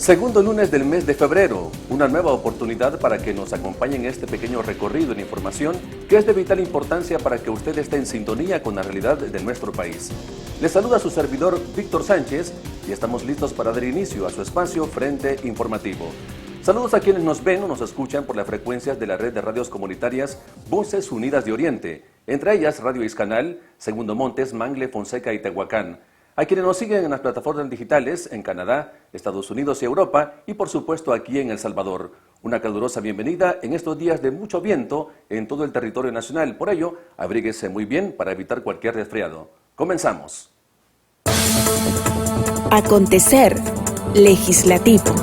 Segundo lunes del mes de febrero, una nueva oportunidad para que nos acompañen en este pequeño recorrido en información que es de vital importancia para que usted esté en sintonía con la realidad de nuestro país. Le saluda su servidor Víctor Sánchez y estamos listos para dar inicio a su espacio Frente Informativo. Saludos a quienes nos ven o nos escuchan por las frecuencias de la red de radios comunitarias Voces Unidas de Oriente, entre ellas Radio Iscanal, Segundo Montes, Mangle, Fonseca y Tehuacán. A quienes nos siguen en las plataformas digitales en Canadá, Estados Unidos y Europa y por supuesto aquí en El Salvador. Una calurosa bienvenida en estos días de mucho viento en todo el territorio nacional. Por ello, abríguese muy bien para evitar cualquier resfriado. Comenzamos. Acontecer legislativo.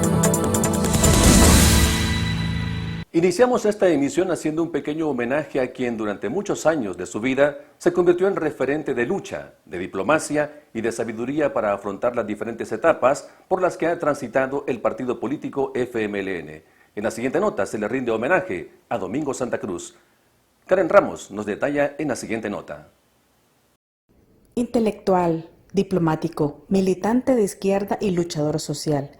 Iniciamos esta emisión haciendo un pequeño homenaje a quien durante muchos años de su vida se convirtió en referente de lucha, de diplomacia y de sabiduría para afrontar las diferentes etapas por las que ha transitado el partido político FMLN. En la siguiente nota se le rinde homenaje a Domingo Santa Cruz. Karen Ramos nos detalla en la siguiente nota. Intelectual, diplomático, militante de izquierda y luchador social.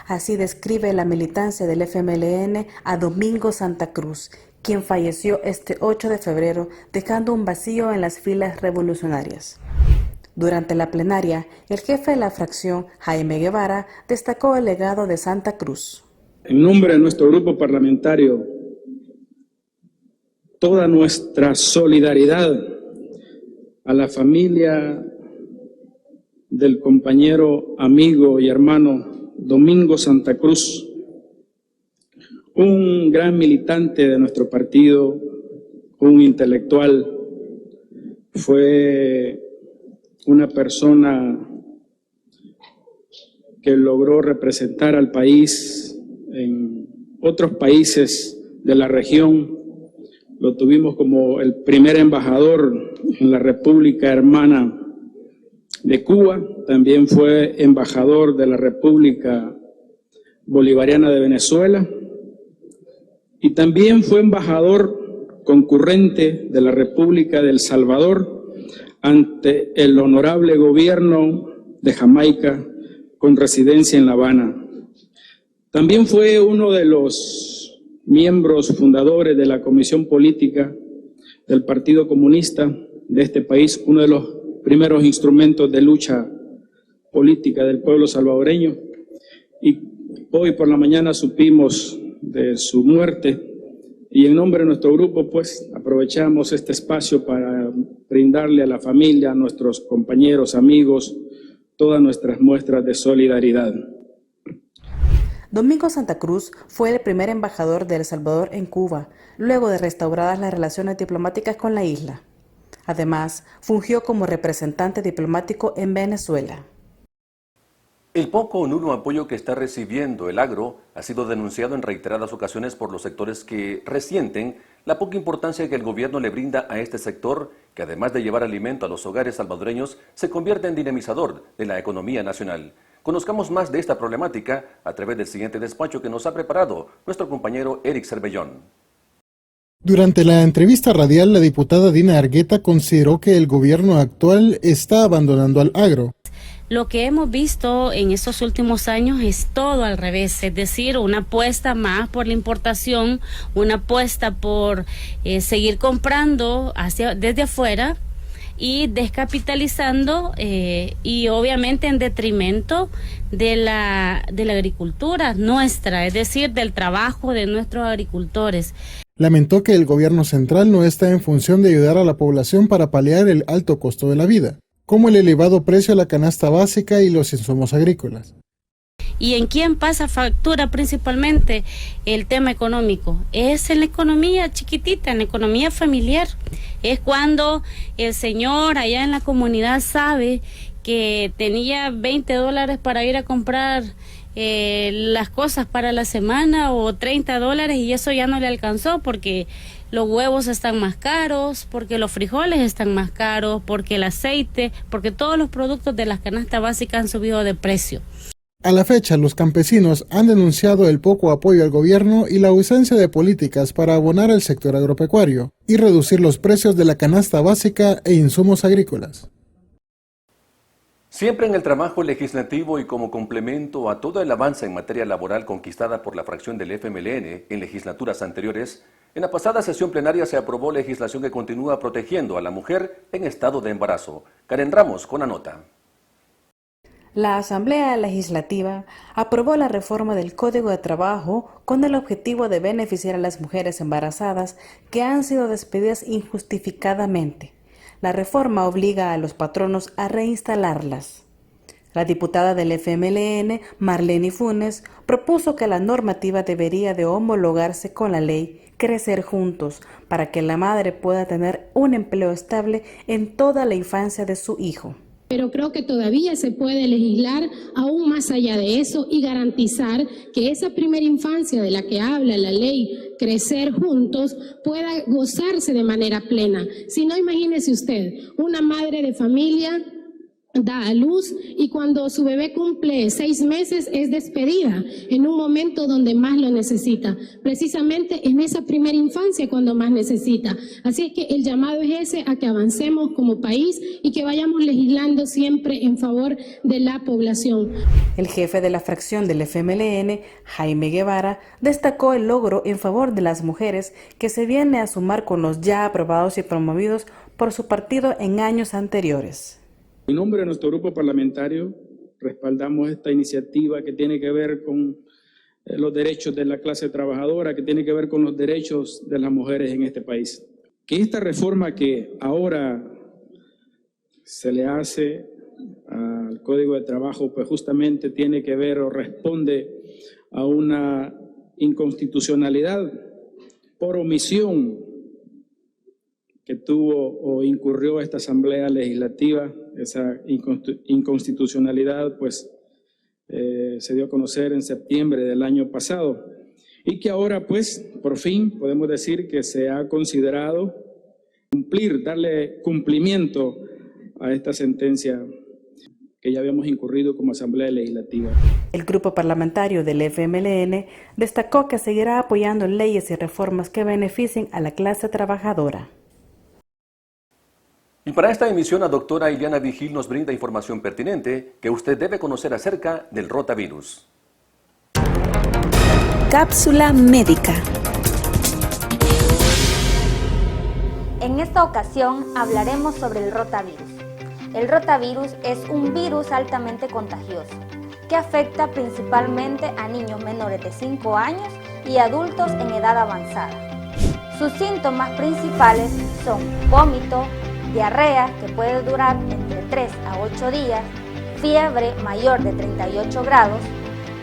Así describe la militancia del FMLN a Domingo Santa Cruz, quien falleció este 8 de febrero dejando un vacío en las filas revolucionarias. Durante la plenaria, el jefe de la fracción, Jaime Guevara, destacó el legado de Santa Cruz. En nombre de nuestro grupo parlamentario, toda nuestra solidaridad a la familia del compañero, amigo y hermano Domingo Santa Cruz, un gran militante de nuestro partido, un intelectual, fue una persona que logró representar al país en otros países de la región. Lo tuvimos como el primer embajador en la República Hermana de Cuba, también fue embajador de la República Bolivariana de Venezuela y también fue embajador concurrente de la República de El Salvador ante el honorable gobierno de Jamaica con residencia en La Habana. También fue uno de los miembros fundadores de la Comisión Política del Partido Comunista de este país, uno de los primeros instrumentos de lucha política del pueblo salvadoreño, y hoy por la mañana supimos de su muerte y en nombre de nuestro grupo pues aprovechamos este espacio para brindarle a la familia, a nuestros compañeros, amigos, todas nuestras muestras de solidaridad. Domingo Santa Cruz fue el primer embajador de El Salvador en Cuba, luego de restauradas las relaciones diplomáticas con la isla. Además, fungió como representante diplomático en Venezuela. El poco o nulo apoyo que está recibiendo el agro ha sido denunciado en reiteradas ocasiones por los sectores que resienten la poca importancia que el gobierno le brinda a este sector, que además de llevar alimento a los hogares salvadoreños, se convierte en dinamizador de la economía nacional. Conozcamos más de esta problemática a través del siguiente despacho que nos ha preparado nuestro compañero Eric Cervellón. Durante la entrevista radial, la diputada Dina Argueta consideró que el gobierno actual está abandonando al agro. Lo que hemos visto en estos últimos años es todo al revés, es decir, una apuesta más por la importación, una apuesta por seguir comprando desde afuera y descapitalizando y obviamente en detrimento de la agricultura nuestra, es decir, del trabajo de nuestros agricultores. Lamentó que el gobierno central no está en función de ayudar a la población para paliar el alto costo de la vida, como el elevado precio de la canasta básica y los insumos agrícolas. ¿Y en quién pasa factura principalmente? El tema económico. Es en la economía chiquitita, en la economía familiar. Es cuando el señor allá en la comunidad sabe que tenía $20 para ir a comprar las cosas para la semana o $30 y eso ya no le alcanzó porque los huevos están más caros, porque los frijoles están más caros, porque el aceite, porque todos los productos de las canastas básicas han subido de precio. A la fecha, los campesinos han denunciado el poco apoyo al gobierno y la ausencia de políticas para abonar al sector agropecuario y reducir los precios de la canasta básica e insumos agrícolas. Siempre en el trabajo legislativo y como complemento a todo el avance en materia laboral conquistada por la fracción del FMLN en legislaturas anteriores, en la pasada sesión plenaria se aprobó legislación que continúa protegiendo a la mujer en estado de embarazo. Karen Ramos con la nota. La Asamblea Legislativa aprobó la reforma del Código de Trabajo con el objetivo de beneficiar a las mujeres embarazadas que han sido despedidas injustificadamente. La reforma obliga a los patronos a reinstalarlas. La diputada del FMLN, Marlene Funes, propuso que la normativa debería de homologarse con la ley Crecer Juntos para que la madre pueda tener un empleo estable en toda la infancia de su hijo. Pero creo que todavía se puede legislar aún más allá de eso y garantizar que esa primera infancia de la que habla la ley Crecer Juntos pueda gozarse de manera plena. Si no, imagínese usted, una madre de familia da a luz y cuando su bebé cumple 6 meses es despedida en un momento donde más lo necesita, precisamente en esa primera infancia cuando más necesita. Así es que el llamado es ese, a que avancemos como país y que vayamos legislando siempre en favor de la población. El jefe de la fracción del FMLN, Jaime Guevara, destacó el logro en favor de las mujeres que se viene a sumar con los ya aprobados y promovidos por su partido en años anteriores. En nombre de nuestro grupo parlamentario, respaldamos esta iniciativa que tiene que ver con los derechos de la clase trabajadora, que tiene que ver con los derechos de las mujeres en este país. Que esta reforma que ahora se le hace al Código de Trabajo, pues justamente tiene que ver o responde a una inconstitucionalidad por omisión que tuvo o incurrió esta Asamblea Legislativa. Esa inconstitucionalidad pues se dio a conocer en septiembre del año pasado y que ahora pues por fin podemos decir que se ha considerado darle cumplimiento a esta sentencia que ya habíamos incurrido como Asamblea Legislativa. El grupo parlamentario del FMLN destacó que seguirá apoyando leyes y reformas que beneficien a la clase trabajadora. Y para esta emisión, la doctora Ileana Vigil nos brinda información pertinente que usted debe conocer acerca del rotavirus. Cápsula médica. En esta ocasión hablaremos sobre el rotavirus. El rotavirus es un virus altamente contagioso que afecta principalmente a niños menores de 5 años y adultos en edad avanzada. Sus síntomas principales son vómito, diarrea que puede durar entre 3 a 8 días, fiebre mayor de 38 grados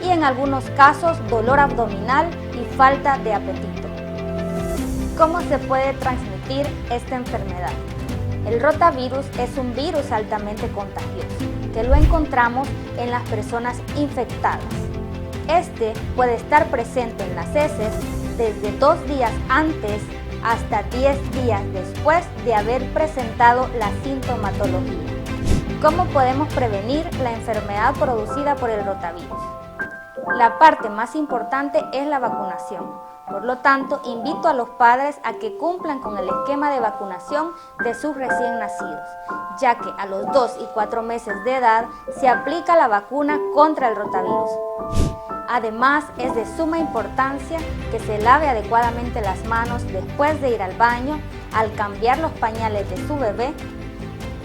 y en algunos casos dolor abdominal y falta de apetito. ¿Cómo se puede transmitir esta enfermedad? El rotavirus es un virus altamente contagioso que lo encontramos en las personas infectadas. Este puede estar presente en las heces desde 2 días antes hasta 10 días después de haber presentado la sintomatología. ¿Cómo podemos prevenir la enfermedad producida por el rotavirus? La parte más importante es la vacunación. Por lo tanto, invito a los padres a que cumplan con el esquema de vacunación de sus recién nacidos, ya que a los 2 y 4 meses de edad se aplica la vacuna contra el rotavirus. Además, es de suma importancia que se lave adecuadamente las manos después de ir al baño, al cambiar los pañales de su bebé,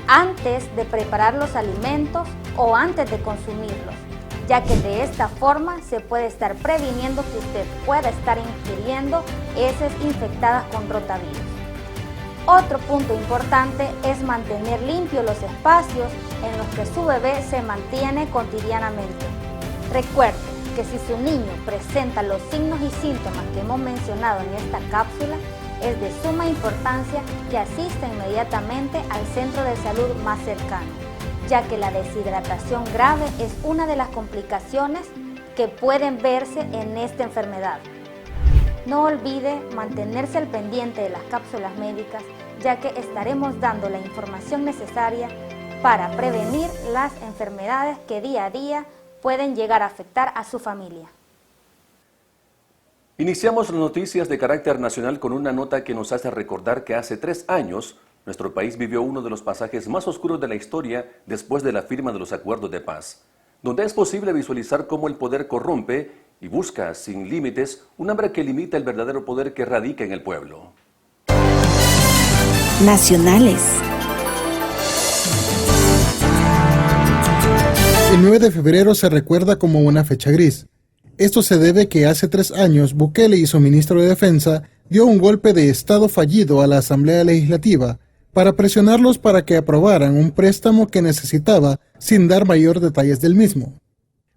antes de preparar los alimentos o antes de consumirlos, ya que de esta forma se puede estar previniendo que usted pueda estar ingiriendo heces infectadas con rotavirus. Otro punto importante es mantener limpios los espacios en los que su bebé se mantiene cotidianamente. Recuerden que si su niño presenta los signos y síntomas que hemos mencionado en esta cápsula, es de suma importancia que asista inmediatamente al centro de salud más cercano, ya que la deshidratación grave es una de las complicaciones que pueden verse en esta enfermedad. No olvide mantenerse al pendiente de las cápsulas médicas, ya que estaremos dando la información necesaria para prevenir las enfermedades que día a día pueden llegar a afectar a su familia. Iniciamos las noticias de carácter nacional con una nota que nos hace recordar que hace 3 años nuestro país vivió uno de los pasajes más oscuros de la historia después de la firma de los acuerdos de paz, donde es posible visualizar cómo el poder corrompe y busca sin límites un hambre que limita el verdadero poder que radica en el pueblo. Nacionales. El 9 de febrero se recuerda como una fecha gris. Esto se debe a que hace 3 años Bukele y su ministro de Defensa dio un golpe de Estado fallido a la Asamblea Legislativa para presionarlos para que aprobaran un préstamo que necesitaba sin dar mayor detalles del mismo.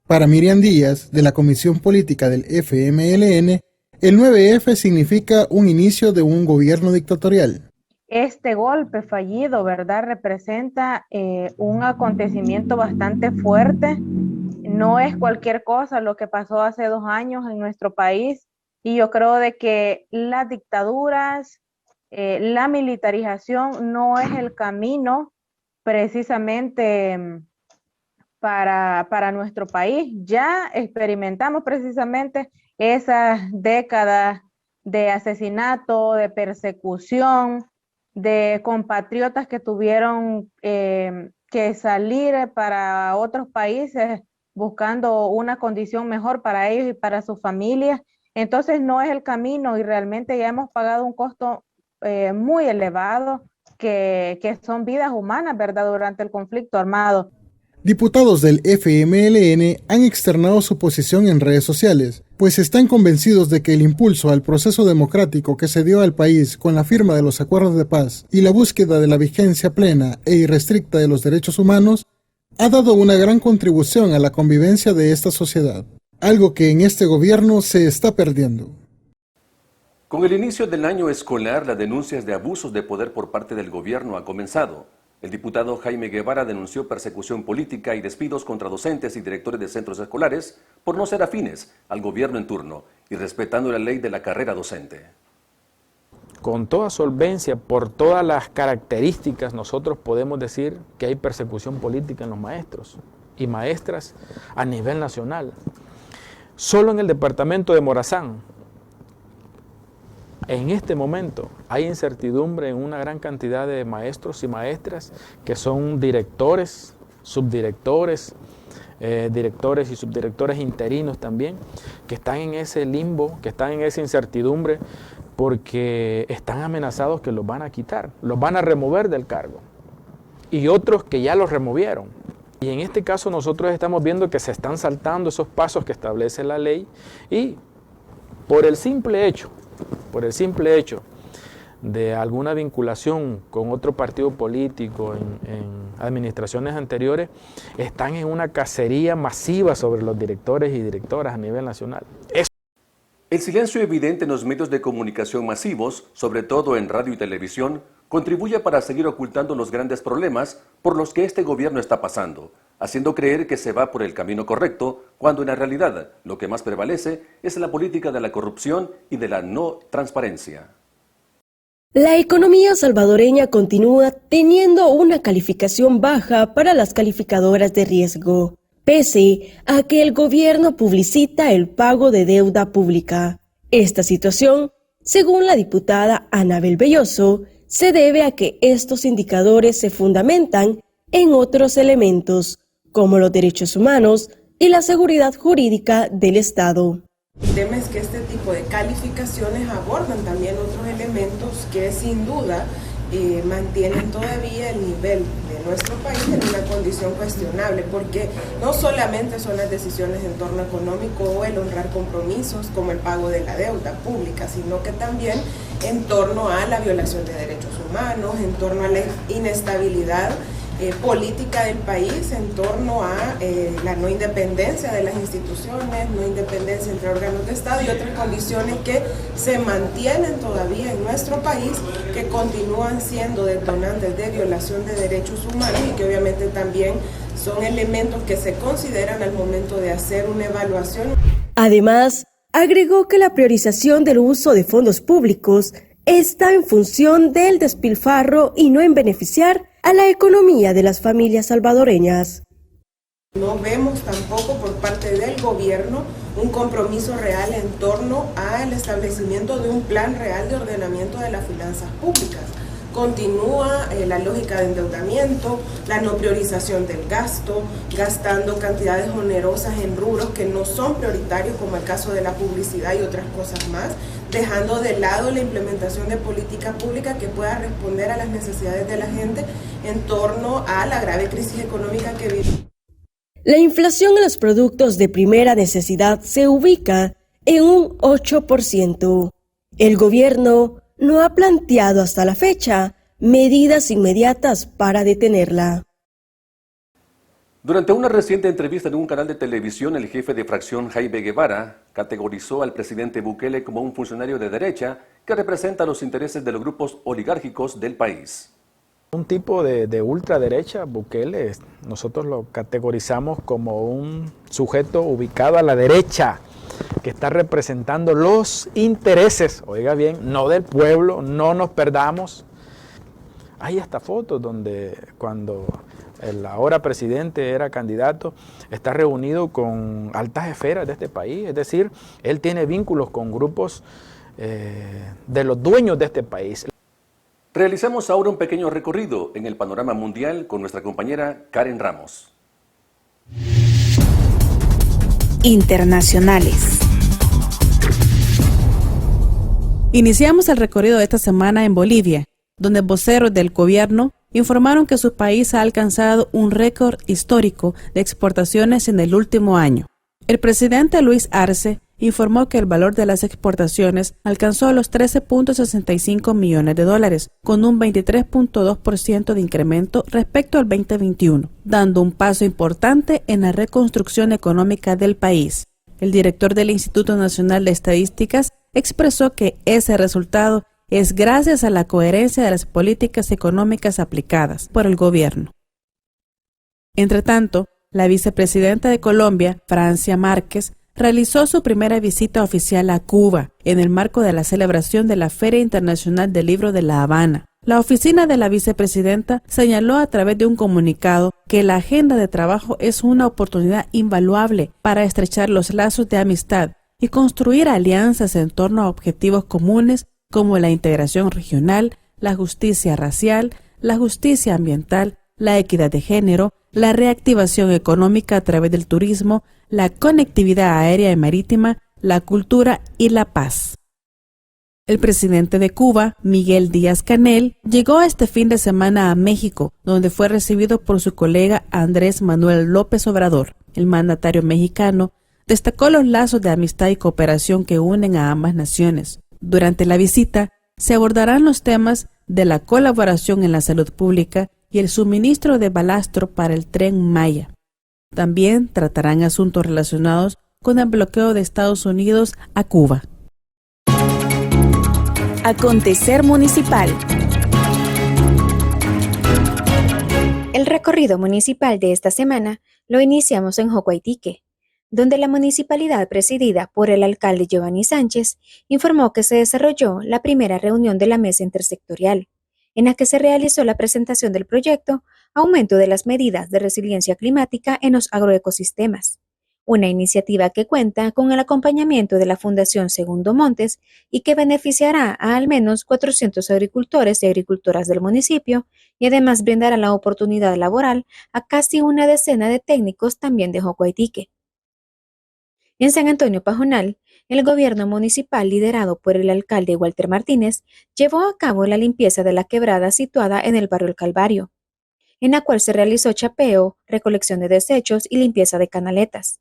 Para Miriam Díaz, de la Comisión Política del FMLN, el 9F significa un inicio de un gobierno dictatorial. Este golpe fallido, ¿verdad?, representa un acontecimiento bastante fuerte. No es cualquier cosa lo que pasó hace 2 años en nuestro país, y yo creo de que las dictaduras, la militarización no es el camino precisamente para nuestro país. Ya experimentamos precisamente esas décadas de asesinato, de persecución, de compatriotas que tuvieron que salir para otros países buscando una condición mejor para ellos y para sus familias. Entonces no es el camino, y realmente ya hemos pagado un costo muy elevado, que son vidas humanas, ¿verdad?, durante el conflicto armado. Diputados del FMLN han externado su posición en redes sociales, pues están convencidos de que el impulso al proceso democrático que se dio al país con la firma de los acuerdos de paz y la búsqueda de la vigencia plena e irrestricta de los derechos humanos ha dado una gran contribución a la convivencia de esta sociedad, algo que en este gobierno se está perdiendo. Con el inicio del año escolar, las denuncias de abusos de poder por parte del gobierno ha comenzado. El diputado Jaime Guevara denunció persecución política y despidos contra docentes y directores de centros escolares por no ser afines al gobierno en turno y respetando la ley de la carrera docente. Con toda solvencia, por todas las características, nosotros podemos decir que hay persecución política en los maestros y maestras a nivel nacional. Solo en el departamento de Morazán, en este momento hay incertidumbre en una gran cantidad de maestros y maestras que son directores, subdirectores, directores y subdirectores interinos también, que están en ese limbo, que están en esa incertidumbre porque están amenazados que los van a quitar, los van a remover del cargo, y otros que ya los removieron. Y en este caso nosotros estamos viendo que se están saltando esos pasos que establece la ley, y por el simple hecho de alguna vinculación con otro partido político en administraciones anteriores, están en una cacería masiva sobre los directores y directoras a nivel nacional. El silencio evidente en los medios de comunicación masivos, sobre todo en radio y televisión, contribuye para seguir ocultando los grandes problemas por los que este gobierno está pasando, haciendo creer que se va por el camino correcto, cuando en la realidad lo que más prevalece es la política de la corrupción y de la no transparencia. La economía salvadoreña continúa teniendo una calificación baja para las calificadoras de riesgo, pese a que el gobierno publicita el pago de deuda pública. Esta situación, según la diputada Anabel Belloso, se debe a que estos indicadores se fundamentan en otros elementos, como los derechos humanos y la seguridad jurídica del Estado. El tema es que este tipo de calificaciones abordan también otros elementos que sin duda mantienen todavía el nivel de nuestro país en una condición cuestionable, porque no solamente son las decisiones en torno económico o el honrar compromisos como el pago de la deuda pública, sino que también en torno a la violación de derechos humanos, en torno a la inestabilidad política del país en torno a la no independencia de las instituciones, no independencia entre órganos de Estado y otras condiciones que se mantienen todavía en nuestro país, que continúan siendo detonantes de violación de derechos humanos y que obviamente también son elementos que se consideran al momento de hacer una evaluación. Además, agregó que la priorización del uso de fondos públicos está en función del despilfarro y no en beneficiar a la economía de las familias salvadoreñas. No vemos tampoco por parte del gobierno un compromiso real en torno al establecimiento de un plan real de ordenamiento de las finanzas públicas. Continúa la lógica de endeudamiento, la no priorización del gasto, gastando cantidades onerosas en rubros que no son prioritarios, como el caso de la publicidad y otras cosas más, dejando de lado la implementación de política pública que pueda responder a las necesidades de la gente en torno a la grave crisis económica que vive. La inflación en los productos de primera necesidad se ubica en un 8%. El gobierno no ha planteado hasta la fecha medidas inmediatas para detenerla. Durante una reciente entrevista en un canal de televisión, el jefe de fracción Jaime Guevara categorizó al presidente Bukele como un funcionario de derecha que representa los intereses de los grupos oligárquicos del país. Un tipo de ultraderecha, Bukele, nosotros lo categorizamos como un sujeto ubicado a la derecha, que está representando los intereses, oiga bien, no del pueblo, no nos perdamos. Hay hasta fotos donde cuando el ahora presidente era candidato, está reunido con altas esferas de este país, es decir, él tiene vínculos con grupos de los dueños de este país. Realizamos ahora un pequeño recorrido en el panorama mundial con nuestra compañera Karen Ramos. Internacionales. Iniciamos el recorrido de esta semana en Bolivia, donde voceros del gobierno informaron que su país ha alcanzado un récord histórico de exportaciones en el último año. El presidente Luis Arce informó que el valor de las exportaciones alcanzó los 13.65 millones de dólares, con un 23.2% de incremento respecto al 2021, dando un paso importante en la reconstrucción económica del país. El director del Instituto Nacional de Estadísticas expresó que ese resultado es gracias a la coherencia de las políticas económicas aplicadas por el gobierno. Entre tanto, la vicepresidenta de Colombia, Francia Márquez, realizó su primera visita oficial a Cuba en el marco de la celebración de la Feria Internacional del Libro de La Habana. La oficina de la vicepresidenta señaló a través de un comunicado que la agenda de trabajo es una oportunidad invaluable para estrechar los lazos de amistad y construir alianzas en torno a objetivos comunes como la integración regional, la justicia racial, la justicia ambiental, la equidad de género, la reactivación económica a través del turismo, la conectividad aérea y marítima, la cultura y la paz. El presidente de Cuba, Miguel Díaz-Canel, llegó este fin de semana a México, donde fue recibido por su colega Andrés Manuel López Obrador. El mandatario mexicano destacó los lazos de amistad y cooperación que unen a ambas naciones. Durante la visita, se abordarán los temas de la colaboración en la salud pública y el suministro de balastro para el Tren Maya. También tratarán asuntos relacionados con el bloqueo de Estados Unidos a Cuba. Acontecer municipal. El recorrido municipal de esta semana lo iniciamos en Jocuaytique, donde la municipalidad presidida por el alcalde Giovanni Sánchez informó que se desarrolló la primera reunión de la mesa intersectorial, en la que se realizó la presentación del proyecto Aumento de las medidas de resiliencia climática en los agroecosistemas, una iniciativa que cuenta con el acompañamiento de la Fundación Segundo Montes y que beneficiará a al menos 400 agricultores y agricultoras del municipio y además brindará la oportunidad laboral a casi una decena de técnicos también de Jocuaytique. En San Antonio Pajonal, el gobierno municipal liderado por el alcalde Walter Martínez llevó a cabo la limpieza de la quebrada situada en el barrio El Calvario, en la cual se realizó chapeo, recolección de desechos y limpieza de canaletas.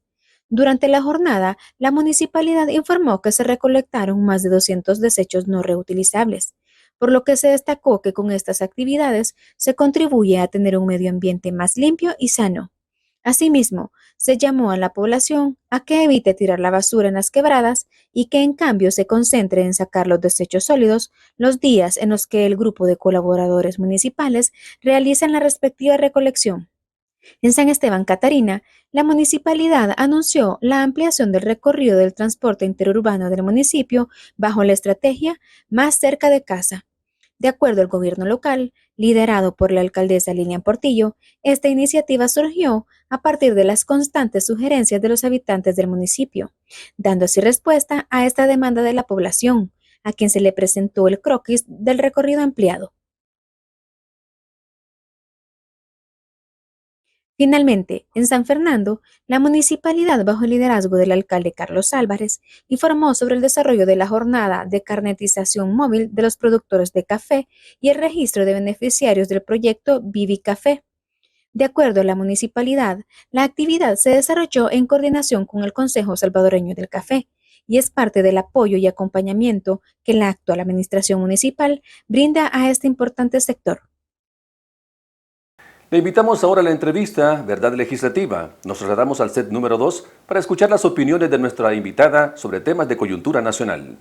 Durante la jornada, la municipalidad informó que se recolectaron más de 200 desechos no reutilizables, por lo que se destacó que con estas actividades se contribuye a tener un medio ambiente más limpio y sano. Asimismo, se llamó a la población a que evite tirar la basura en las quebradas y que en cambio se concentre en sacar los desechos sólidos los días en los que el grupo de colaboradores municipales realizan la respectiva recolección. En San Esteban Catarina, la municipalidad anunció la ampliación del recorrido del transporte interurbano del municipio bajo la estrategia Más cerca de casa. De acuerdo al gobierno local, liderado por la alcaldesa Lilian Portillo, esta iniciativa surgió a partir de las constantes sugerencias de los habitantes del municipio, dando así respuesta a esta demanda de la población, a quien se le presentó el croquis del recorrido ampliado. Finalmente, en San Fernando, la municipalidad, bajo el liderazgo del alcalde Carlos Álvarez, informó sobre el desarrollo de la jornada de carnetización móvil de los productores de café y el registro de beneficiarios del proyecto Vivi Café. De acuerdo a la municipalidad, la actividad se desarrolló en coordinación con el Consejo Salvadoreño del Café y es parte del apoyo y acompañamiento que la actual administración municipal brinda a este importante sector. Le invitamos ahora a la entrevista Verdad Legislativa. Nos trasladamos al set número 2 para escuchar las opiniones de nuestra invitada sobre temas de coyuntura nacional.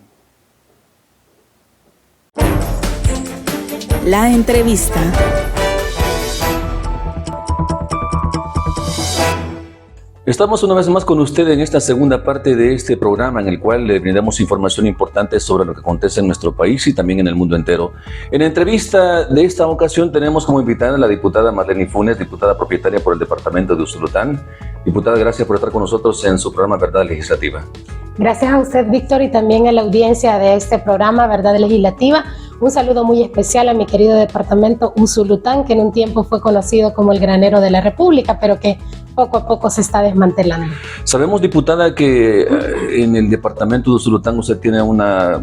La entrevista. Estamos una vez más con usted en esta segunda parte de este programa en el cual le brindamos información importante sobre lo que acontece en nuestro país y también en el mundo entero. En la entrevista de esta ocasión tenemos como invitada a la diputada Marlene Funes, diputada propietaria por el departamento de Usulután. Diputada, gracias por estar con nosotros en su programa Verdad Legislativa. Gracias a usted, Víctor, y también a la audiencia de este programa Verdad Legislativa. Un saludo muy especial a mi querido departamento Usulután, que en un tiempo fue conocido como el granero de la República, pero que poco a poco se está desmantelando. Sabemos, diputada, que en el departamento de Usulután usted tiene una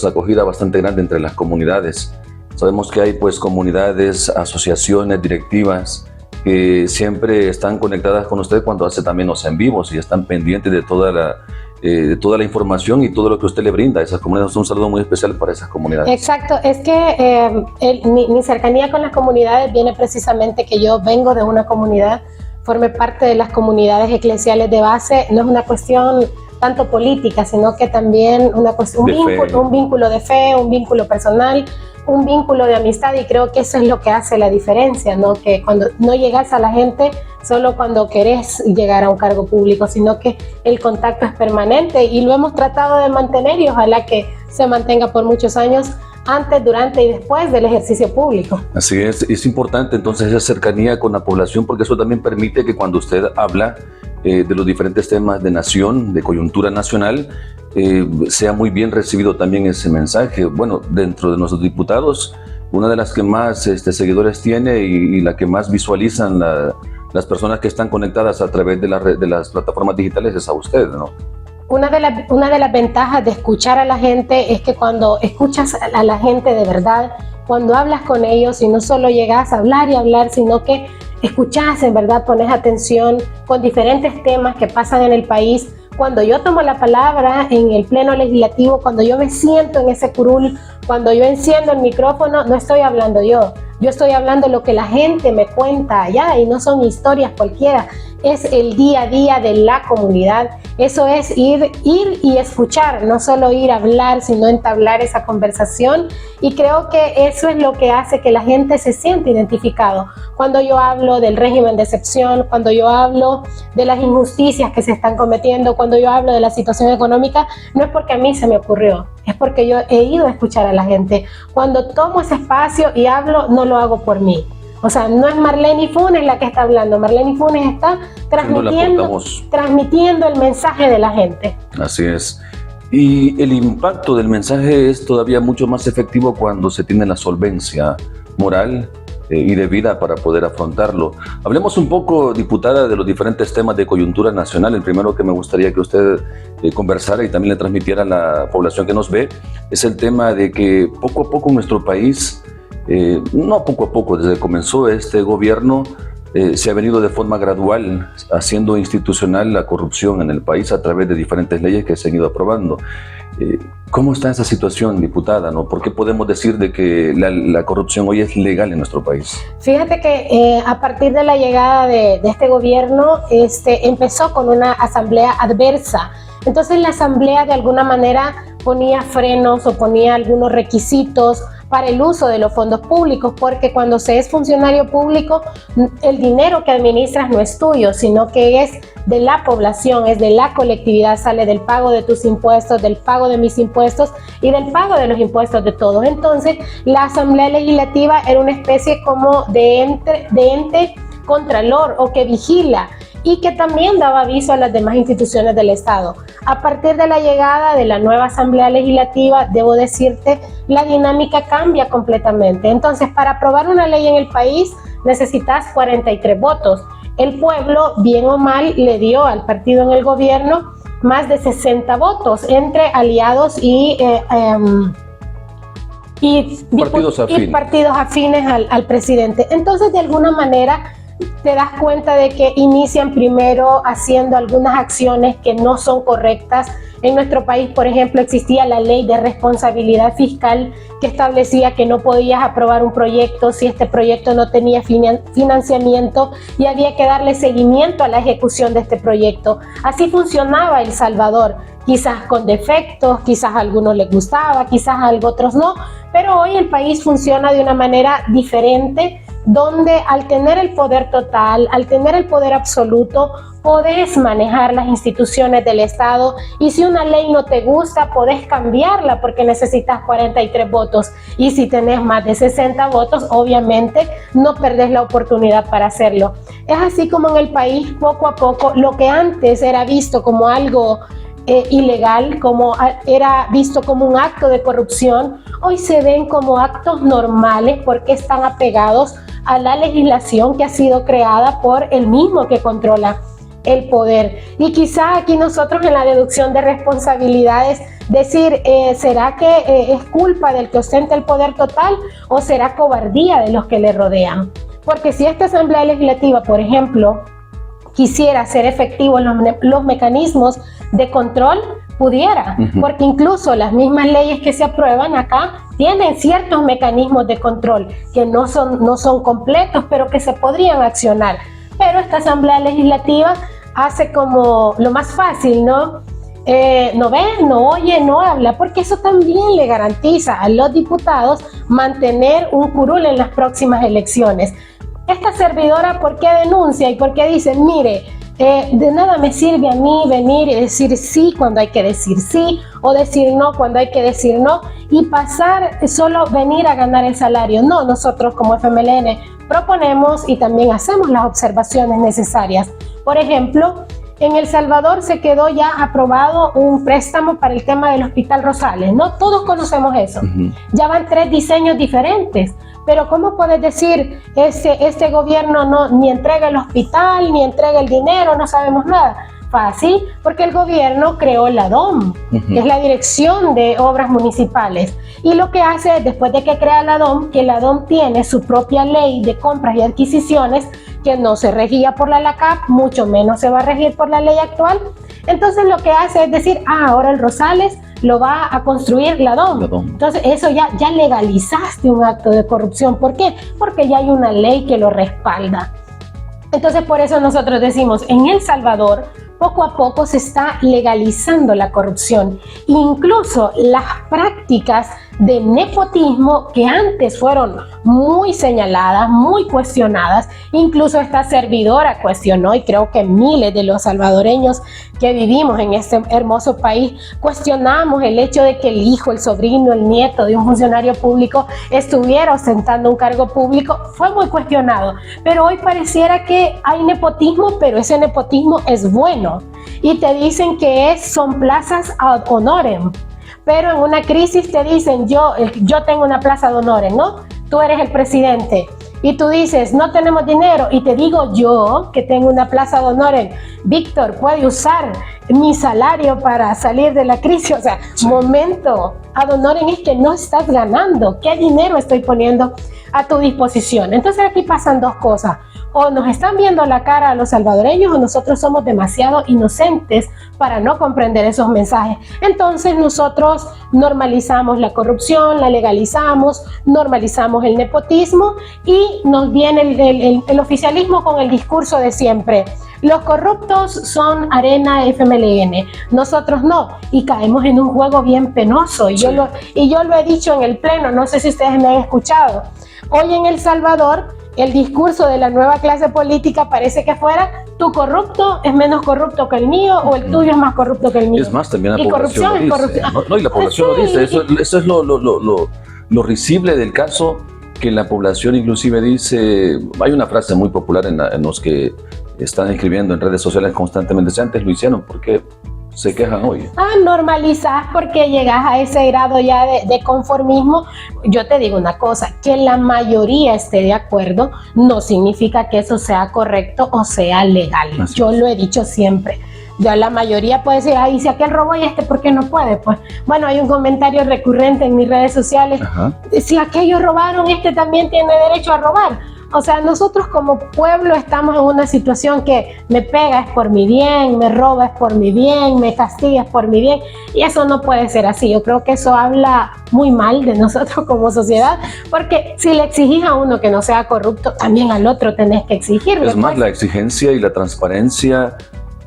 acogida bastante grande entre las comunidades. Sabemos que hay comunidades, asociaciones, directivas que siempre están conectadas con usted cuando hace también los en vivos y están pendientes de toda la información y todo lo que usted le brinda a esas comunidades. Un saludo muy especial para esas comunidades. Exacto, es que mi cercanía con las comunidades viene precisamente que yo vengo de una comunidad, formé parte de las comunidades eclesiales de base. No es una cuestión tanto política, sino que también un vínculo de fe, un vínculo personal, un vínculo de amistad, y creo que eso es lo que hace la diferencia, ¿no? Que cuando no llegas a la gente solo cuando querés llegar a un cargo público, sino que el contacto es permanente y lo hemos tratado de mantener y ojalá que se mantenga por muchos años antes, durante y después del ejercicio público. Así es importante entonces esa cercanía con la población, porque eso también permite que cuando usted habla de los diferentes temas de nación, de coyuntura nacional, sea muy bien recibido también ese mensaje. Bueno, dentro de nuestros diputados, una de las que más seguidores tiene y la que más visualizan las personas que están conectadas a través de las plataformas digitales es a usted, ¿no? Una de las ventajas de escuchar a la gente es que cuando escuchas a la gente de verdad, cuando hablas con ellos y no solo llegas a hablar y hablar, sino que escuchas, en verdad pones atención con diferentes temas que pasan en el país. Cuando yo tomo la palabra en el pleno legislativo, cuando yo me siento en ese curul, cuando yo enciendo el micrófono, no estoy hablando yo estoy hablando lo que la gente me cuenta allá y no son historias cualquiera, es el día a día de la comunidad. Eso es ir y escuchar, no solo ir a hablar, sino entablar esa conversación, y creo que eso es lo que hace que la gente se sienta identificado. Cuando yo hablo del régimen de excepción, cuando yo hablo de las injusticias que se están cometiendo, cuando yo hablo de la situación económica, no es porque a mí se me ocurrió, es porque yo he ido a escuchar a la gente. Cuando tomo ese espacio y hablo, no lo hago por mí. O sea, no es Marlene Funes la que está hablando, Marlene Funes está transmitiendo el mensaje de la gente. Así es. Y el impacto del mensaje es todavía mucho más efectivo cuando se tiene la solvencia moral y de vida para poder afrontarlo. Hablemos un poco, diputada, de los diferentes temas de coyuntura nacional. El primero que me gustaría que usted conversara y también le transmitiera a la población que nos ve es el tema de que poco a poco nuestro país, no poco a poco, desde que comenzó este gobierno, se ha venido de forma gradual haciendo institucional la corrupción en el país a través de diferentes leyes que se han ido aprobando. ¿Cómo está esa situación, diputada, ¿no? ¿Por qué podemos decir de que la corrupción hoy es legal en nuestro país? Fíjate que a partir de la llegada de este gobierno, empezó con una asamblea adversa. Entonces la asamblea de alguna manera ponía frenos o ponía algunos requisitos para el uso de los fondos públicos, porque cuando se es funcionario público, el dinero que administras no es tuyo, sino que es de la población, es de la colectividad, sale del pago de tus impuestos, del pago de mis impuestos y del pago de los impuestos de todos. Entonces, la Asamblea Legislativa era una especie como de ente contralor o que vigila y que también daba aviso a las demás instituciones del Estado. A partir de la llegada de la nueva Asamblea Legislativa, debo decirte, la dinámica cambia completamente. Entonces, para aprobar una ley en el país necesitas 43 votos. El pueblo, bien o mal, le dio al partido en el gobierno más de 60 votos entre aliados y partidos afines al presidente. Entonces, de alguna manera, te das cuenta de que inician primero haciendo algunas acciones que no son correctas. En nuestro país, por ejemplo, existía la ley de responsabilidad fiscal que establecía que no podías aprobar un proyecto si este proyecto no tenía financiamiento y había que darle seguimiento a la ejecución de este proyecto. Así funcionaba El Salvador, quizás con defectos, quizás a algunos les gustaba, quizás a otros no, pero hoy el país funciona de una manera diferente, donde al tener el poder total, al tener el poder absoluto, podés manejar las instituciones del Estado y si una ley no te gusta, podés cambiarla porque necesitas 43 votos y si tenés más de 60 votos, obviamente no perdés la oportunidad para hacerlo. Es así como en el país, poco a poco, lo que antes era visto como algo ilegal, como era visto como un acto de corrupción, hoy se ven como actos normales porque están apegados a la legislación que ha sido creada por el mismo que controla el poder. Y quizá aquí nosotros en la deducción de responsabilidades decir, ¿será que es culpa del que ostenta el poder total o será cobardía de los que le rodean? Porque si esta Asamblea Legislativa, por ejemplo, quisiera hacer efectivos los mecanismos de control, pudiera, porque incluso las mismas leyes que se aprueban acá tienen ciertos mecanismos de control que no son completos, pero que se podrían accionar. Pero esta Asamblea Legislativa hace como lo más fácil, ¿no? No ve, no oye, no habla, porque eso también le garantiza a los diputados mantener un curul en las próximas elecciones. Esta servidora, ¿por qué denuncia y por qué dice, mire, de nada me sirve a mí venir y decir sí cuando hay que decir sí o decir no cuando hay que decir no y pasar solo venir a ganar el salario? No, nosotros como FMLN proponemos y también hacemos las observaciones necesarias. Por ejemplo, en El Salvador se quedó ya aprobado un préstamo para el tema del Hospital Rosales, ¿no? Todos conocemos eso. Ya van 3 diseños diferentes. Pero ¿cómo puedes decir este gobierno no ni entrega el hospital, ni entrega el dinero, no sabemos nada? Fácil, porque el gobierno creó la DOM, que es la Dirección de Obras Municipales. Y lo que hace después de que crea la DOM, que la DOM tiene su propia ley de compras y adquisiciones, que no se regía por la LACAP, mucho menos se va a regir por la ley actual. Entonces lo que hace es decir, ahora el Rosales lo va a construir la DOM. Entonces eso ya legalizaste un acto de corrupción. ¿Por qué? Porque ya hay una ley que lo respalda. Entonces por eso nosotros decimos, en El Salvador poco a poco se está legalizando la corrupción. Incluso las prácticas de nepotismo que antes fueron muy señaladas, muy cuestionadas, incluso esta servidora cuestionó, y creo que miles de los salvadoreños que vivimos en este hermoso país cuestionamos el hecho de que el hijo, el sobrino, el nieto de un funcionario público estuviera ostentando un cargo público. Fue muy cuestionado, pero hoy pareciera que hay nepotismo, pero ese nepotismo es bueno y te dicen que son plazas ad honorem. Pero en una crisis te dicen, yo tengo una plaza de honores, ¿no? Tú eres el presidente y tú dices, no tenemos dinero, y te digo yo que tengo una plaza de honores, Víctor, puede usar mi salario para salir de la crisis. O sea, momento, ad honorem es que no estás ganando. ¿Qué dinero estoy poniendo a tu disposición? Entonces aquí pasan dos cosas. o nos están viendo la cara a los salvadoreños o nosotros somos demasiado inocentes para no comprender esos mensajes. Entonces nosotros normalizamos la corrupción, la legalizamos, normalizamos el nepotismo y nos viene el oficialismo con el discurso de siempre. Los corruptos son arena FMLN, nosotros no, y caemos en un juego bien penoso. Y yo lo he dicho en el pleno, no sé si ustedes me han escuchado. Hoy en El Salvador, el discurso de la nueva clase política parece que fuera: tu corrupto es menos corrupto que el mío o el tuyo es más corrupto que el mío. Es más, también la y población lo dice. No, y la población lo dice. Eso es lo risible del caso, que la población inclusive dice. Hay una frase muy popular en los que están escribiendo en redes sociales constantemente: si antes lo hicieron, ¿por qué se quejan hoy? Normalizás porque llegas a ese grado ya de conformismo. Yo te digo una cosa, que la mayoría esté de acuerdo no significa que eso sea correcto o sea legal. Yo lo he dicho siempre. Ya la mayoría puede decir: ay, si aquel robó y ¿por qué no puede? Pues bueno, hay un comentario recurrente en mis redes sociales: si aquellos robaron, también tiene derecho a robar. O sea, nosotros como pueblo estamos en una situación que me pega es por mi bien, me roba es por mi bien, me castiga es por mi bien, y eso no puede ser así. Yo creo que eso habla muy mal de nosotros como sociedad, porque si le exigís a uno que no sea corrupto, también al otro tenés que exigirle. Es más, la exigencia y la transparencia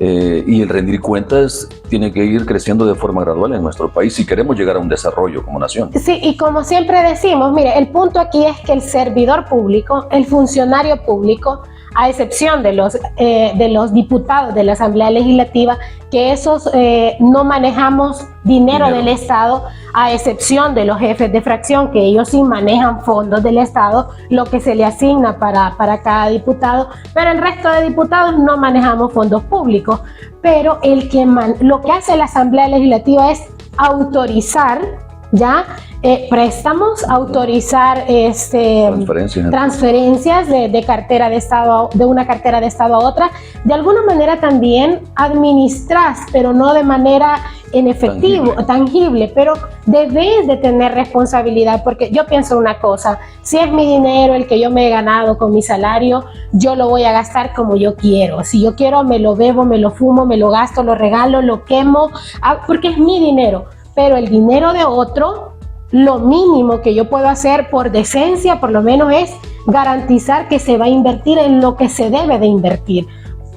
y el rendir cuentas tiene que ir creciendo de forma gradual en nuestro país si queremos llegar a un desarrollo como nación. Sí, y como siempre decimos, mire, el punto aquí es que el servidor público, el funcionario público, a excepción de los diputados de la Asamblea Legislativa, que esos no manejamos dinero del Estado, a excepción de los jefes de fracción, que ellos sí manejan fondos del Estado, lo que se le asigna para cada diputado, pero el resto de diputados no manejamos fondos públicos. Pero lo que hace la Asamblea Legislativa es autorizar préstamos, autorizar transferencias de cartera de Estado, de una cartera de Estado a otra. De alguna manera también administras, pero no de manera en efectivo, tangible, pero debes de tener responsabilidad, porque yo pienso una cosa: si es mi dinero el que yo me he ganado con mi salario, yo lo voy a gastar como yo quiero. Si yo quiero, me lo bebo, me lo fumo, me lo gasto, lo regalo, lo quemo, porque es mi dinero. Pero el dinero de otro, lo mínimo que yo puedo hacer por decencia, por lo menos, es garantizar que se va a invertir en lo que se debe de invertir.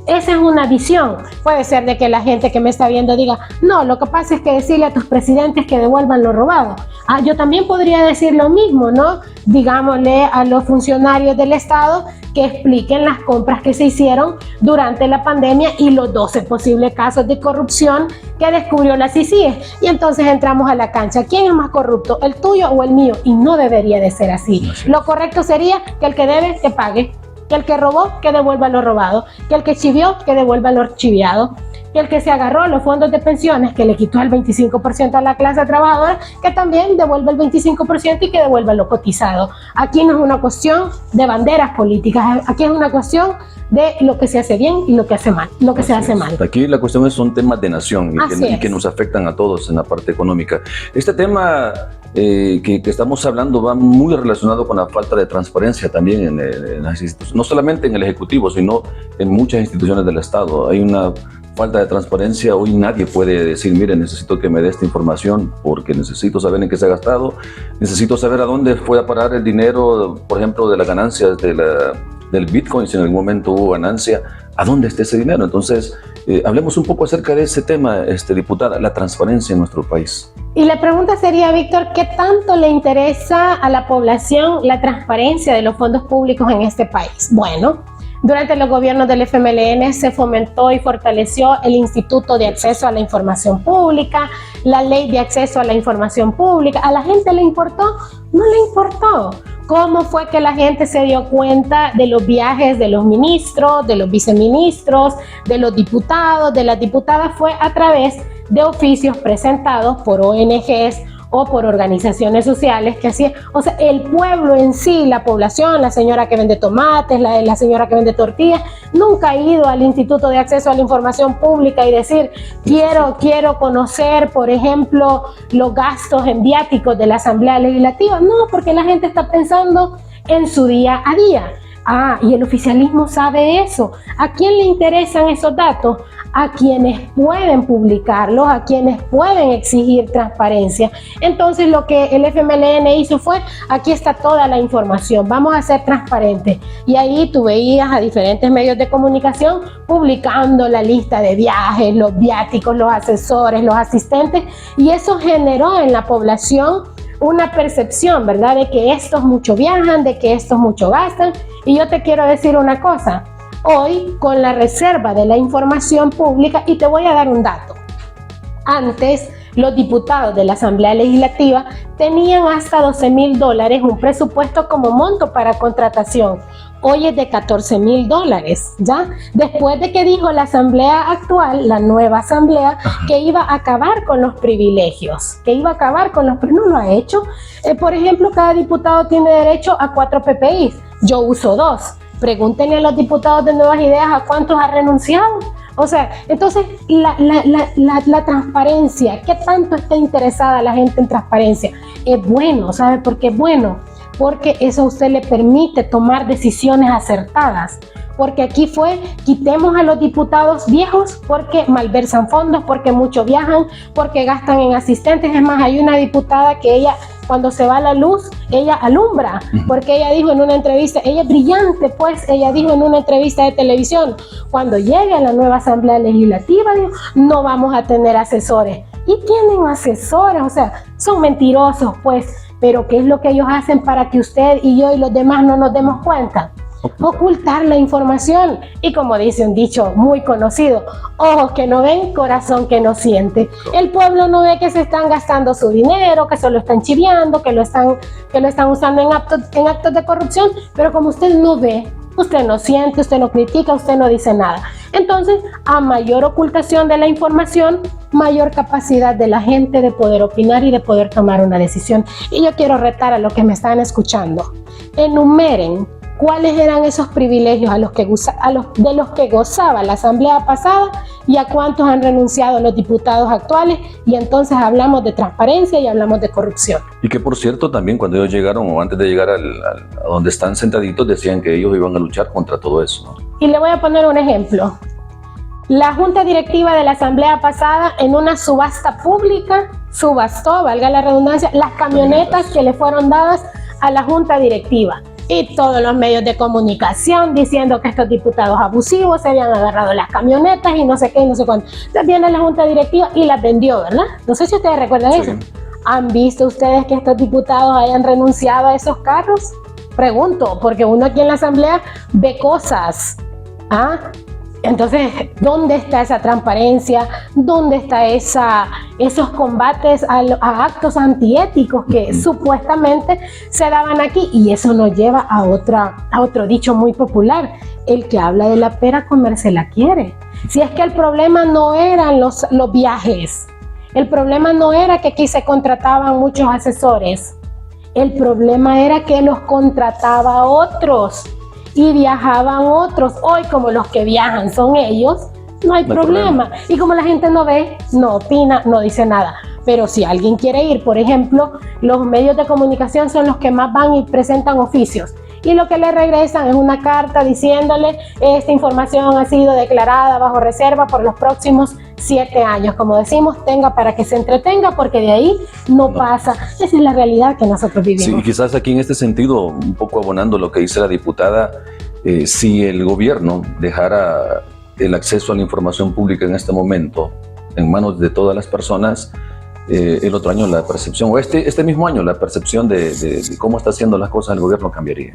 Esa es una visión. Puede ser de que la gente que me está viendo diga: no, lo que pasa es que decirle a tus presidentes que devuelvan lo robado. Yo también podría decir lo mismo, ¿no? Digámosle a los funcionarios del Estado que expliquen las compras que se hicieron durante la pandemia y los 12 posibles casos de corrupción que descubrió la CICIE. Y entonces entramos a la cancha: ¿quién es más corrupto, el tuyo o el mío? Y no debería de ser así. Lo correcto sería que el que debe, que pague. Que el que robó, que devuelva lo robado. Que el que chivió, que devuelva lo chiviado. Que el que se agarró a los fondos de pensiones, que le quitó el 25% a la clase trabajadora, que también devuelva el 25% y que devuelva lo cotizado. Aquí no es una cuestión de banderas políticas, aquí es una cuestión de lo que se hace bien y lo que hace mal, lo que se hace mal. Aquí la cuestión son temas de nación y que nos afectan a todos en la parte económica. Este tema que estamos hablando va muy relacionado con la falta de transparencia también en las instituciones, no solamente en el Ejecutivo, sino en muchas instituciones del Estado. Hay una falta de transparencia. Hoy nadie puede decir: mire, necesito que me dé esta información porque necesito saber en qué se ha gastado, necesito saber a dónde fue a parar el dinero, por ejemplo, de las ganancias del Bitcoin, si en algún momento hubo ganancia, ¿a dónde está ese dinero? Entonces, hablemos un poco acerca de ese tema, diputada, la transparencia en nuestro país. Y la pregunta sería, Víctor, ¿qué tanto le interesa a la población la transparencia de los fondos públicos en este país? Bueno, durante los gobiernos del FMLN se fomentó y fortaleció el Instituto de Acceso a la Información Pública, la Ley de Acceso a la Información Pública. ¿A la gente le importó? No le importó. ¿Cómo fue que la gente se dio cuenta de los viajes de los ministros, de los viceministros, de los diputados, de las diputadas? Fue a través de oficios presentados por ONGs o por organizaciones sociales que hacían, o sea, el pueblo en sí, la población, la señora que vende tomates, la señora que vende tortillas, nunca ha ido al Instituto de Acceso a la Información Pública y decir: quiero conocer, por ejemplo, los gastos en viáticos de la Asamblea Legislativa. No, porque la gente está pensando en su día a día. Y el oficialismo sabe eso. ¿A quién le interesan esos datos? A quienes pueden publicarlos, a quienes pueden exigir transparencia. Entonces lo que el FMLN hizo fue, aquí está toda la información, vamos a ser transparentes. Y ahí tú veías a diferentes medios de comunicación publicando la lista de viajes, los viáticos, los asesores, los asistentes, y eso generó en la población una percepción, ¿verdad?, de que estos mucho viajan, de que estos mucho gastan. Y yo te quiero decir una cosa, hoy con la reserva de la información pública, y te voy a dar un dato, antes los diputados de la Asamblea Legislativa tenían hasta $12,000 un presupuesto como monto para contratación. Hoy es de $14,000, ¿ya? Después de que dijo la Asamblea actual, la nueva Asamblea, que iba a acabar con los privilegios, no lo ha hecho. Por ejemplo, cada diputado tiene derecho a 4 PPIs, yo uso 2. Pregúntenle a los diputados de Nuevas Ideas a cuántos ha renunciado. O sea, entonces la transparencia, ¿qué tanto está interesada la gente en transparencia? Es bueno, ¿sabe por qué es bueno? Porque eso a usted le permite tomar decisiones acertadas. Porque aquí fue, quitemos a los diputados viejos porque malversan fondos, porque mucho viajan, porque gastan en asistentes. Es más, hay una diputada que ella, cuando se va la luz, ella alumbra, porque ella dijo en una entrevista, ella es brillante, pues, ella dijo en una entrevista de televisión, cuando llegue a la nueva Asamblea Legislativa, dijo, no vamos a tener asesores. Y tienen asesores, o sea, son mentirosos, pues, pero ¿qué es lo que ellos hacen para que usted y yo y los demás no nos demos cuenta? Ocultar la información. Y como dice un dicho muy conocido, ojos que no ven, corazón que no siente. El pueblo no ve que se están gastando su dinero, que se lo están chiviando, que lo están usando en actos de corrupción, pero como usted no ve, usted no siente, usted no critica, usted no dice nada. Entonces, a mayor ocultación de la información, mayor capacidad de la gente de poder opinar y de poder tomar una decisión. Y yo quiero retar a los que me están escuchando. Enumeren cuáles eran esos privilegios de los que gozaba la Asamblea pasada y a cuántos han renunciado los diputados actuales, y entonces hablamos de transparencia y hablamos de corrupción. Y que por cierto también cuando ellos llegaron o antes de llegar a donde están sentaditos decían que ellos iban a luchar contra todo eso, ¿no? Y le voy a poner un ejemplo. La Junta Directiva de la Asamblea pasada en una subasta pública subastó, valga la redundancia, las camionetas que le fueron dadas a la Junta Directiva. Y todos los medios de comunicación diciendo que estos diputados abusivos se habían agarrado las camionetas y no sé qué y no sé cuánto. Entonces viene la Junta Directiva y las vendió, ¿verdad? No sé si ustedes recuerdan eso. ¿Han visto ustedes que estos diputados hayan renunciado a esos carros? Pregunto, porque uno aquí en la Asamblea ve cosas. Entonces, ¿dónde está esa transparencia? ¿Dónde está esos combates a actos antiéticos que supuestamente se daban aquí? Y eso nos lleva a otro dicho muy popular: el que habla de la pera comerse la quiere. Si es que el problema no eran los viajes, el problema no era que aquí se contrataban muchos asesores, el problema era que los contrataba otros. Y viajaban otros. Hoy, como los que viajan son ellos, no hay problema. Y como la gente no ve, no opina, no dice nada. Pero si alguien quiere ir, por ejemplo, los medios de comunicación son los que más van y presentan oficios. Y lo que le regresan es una carta diciéndole: esta información ha sido declarada bajo reserva por los próximos 7 años. Como decimos, tenga para que se entretenga, porque de ahí no pasa. Esa es la realidad que nosotros vivimos. Sí, y quizás aquí en este sentido, un poco abonando lo que dice la diputada, si el gobierno dejara el acceso a la información pública en este momento en manos de todas las personas, el otro año la percepción, o este mismo año, la percepción de cómo está haciendo las cosas el gobierno cambiaría.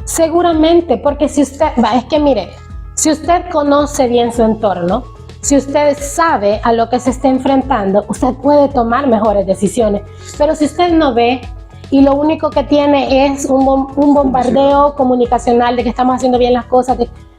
Seguramente, porque si usted, es que mire, si usted conoce bien su entorno, si usted sabe a lo que se está enfrentando, usted puede tomar mejores decisiones. Pero si usted no ve y lo único que tiene es un bombardeo comunicacional de que estamos haciendo bien las cosas,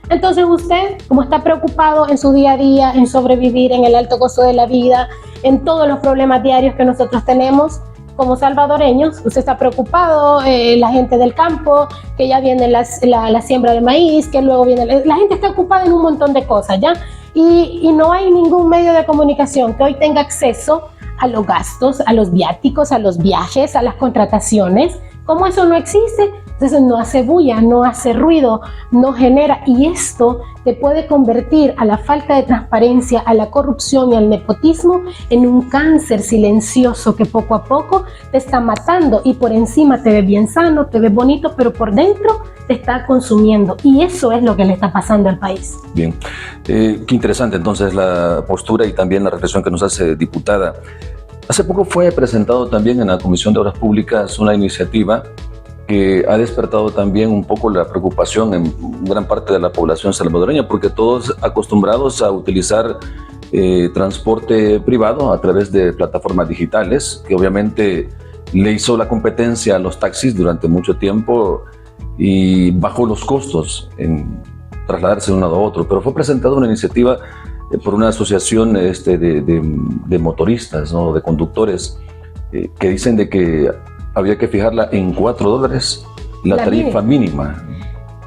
entonces usted, como está preocupado en su día a día, en sobrevivir, en el alto costo de la vida, en todos los problemas diarios que nosotros tenemos como salvadoreños, usted está preocupado, la gente del campo, que ya viene la siembra de maíz, que luego viene, la gente está ocupada en un montón de cosas, ¿ya? Y no hay ningún medio de comunicación que hoy tenga acceso a los gastos, a los viáticos, a los viajes, a las contrataciones. Como eso no existe, Entonces no hace bulla, no hace ruido, no genera, y esto te puede convertir a la falta de transparencia, a la corrupción y al nepotismo en un cáncer silencioso que poco a poco te está matando, y por encima te ves bien sano, te ves bonito, pero por dentro te está consumiendo, y eso es lo que le está pasando al país. Bien, qué interesante entonces la postura y también la reflexión que nos hace, diputada. Hace poco fue presentado también en la Comisión de Obras Públicas una iniciativa que ha despertado también un poco la preocupación en gran parte de la población salvadoreña, porque todos acostumbrados a utilizar transporte privado a través de plataformas digitales, que obviamente le hizo la competencia a los taxis durante mucho tiempo y bajó los costos en trasladarse de un lado a otro. Pero fue presentada una iniciativa por una asociación de motoristas, ¿no?, de conductores, que dicen de que había que fijarla en $4 la tarifa mínima.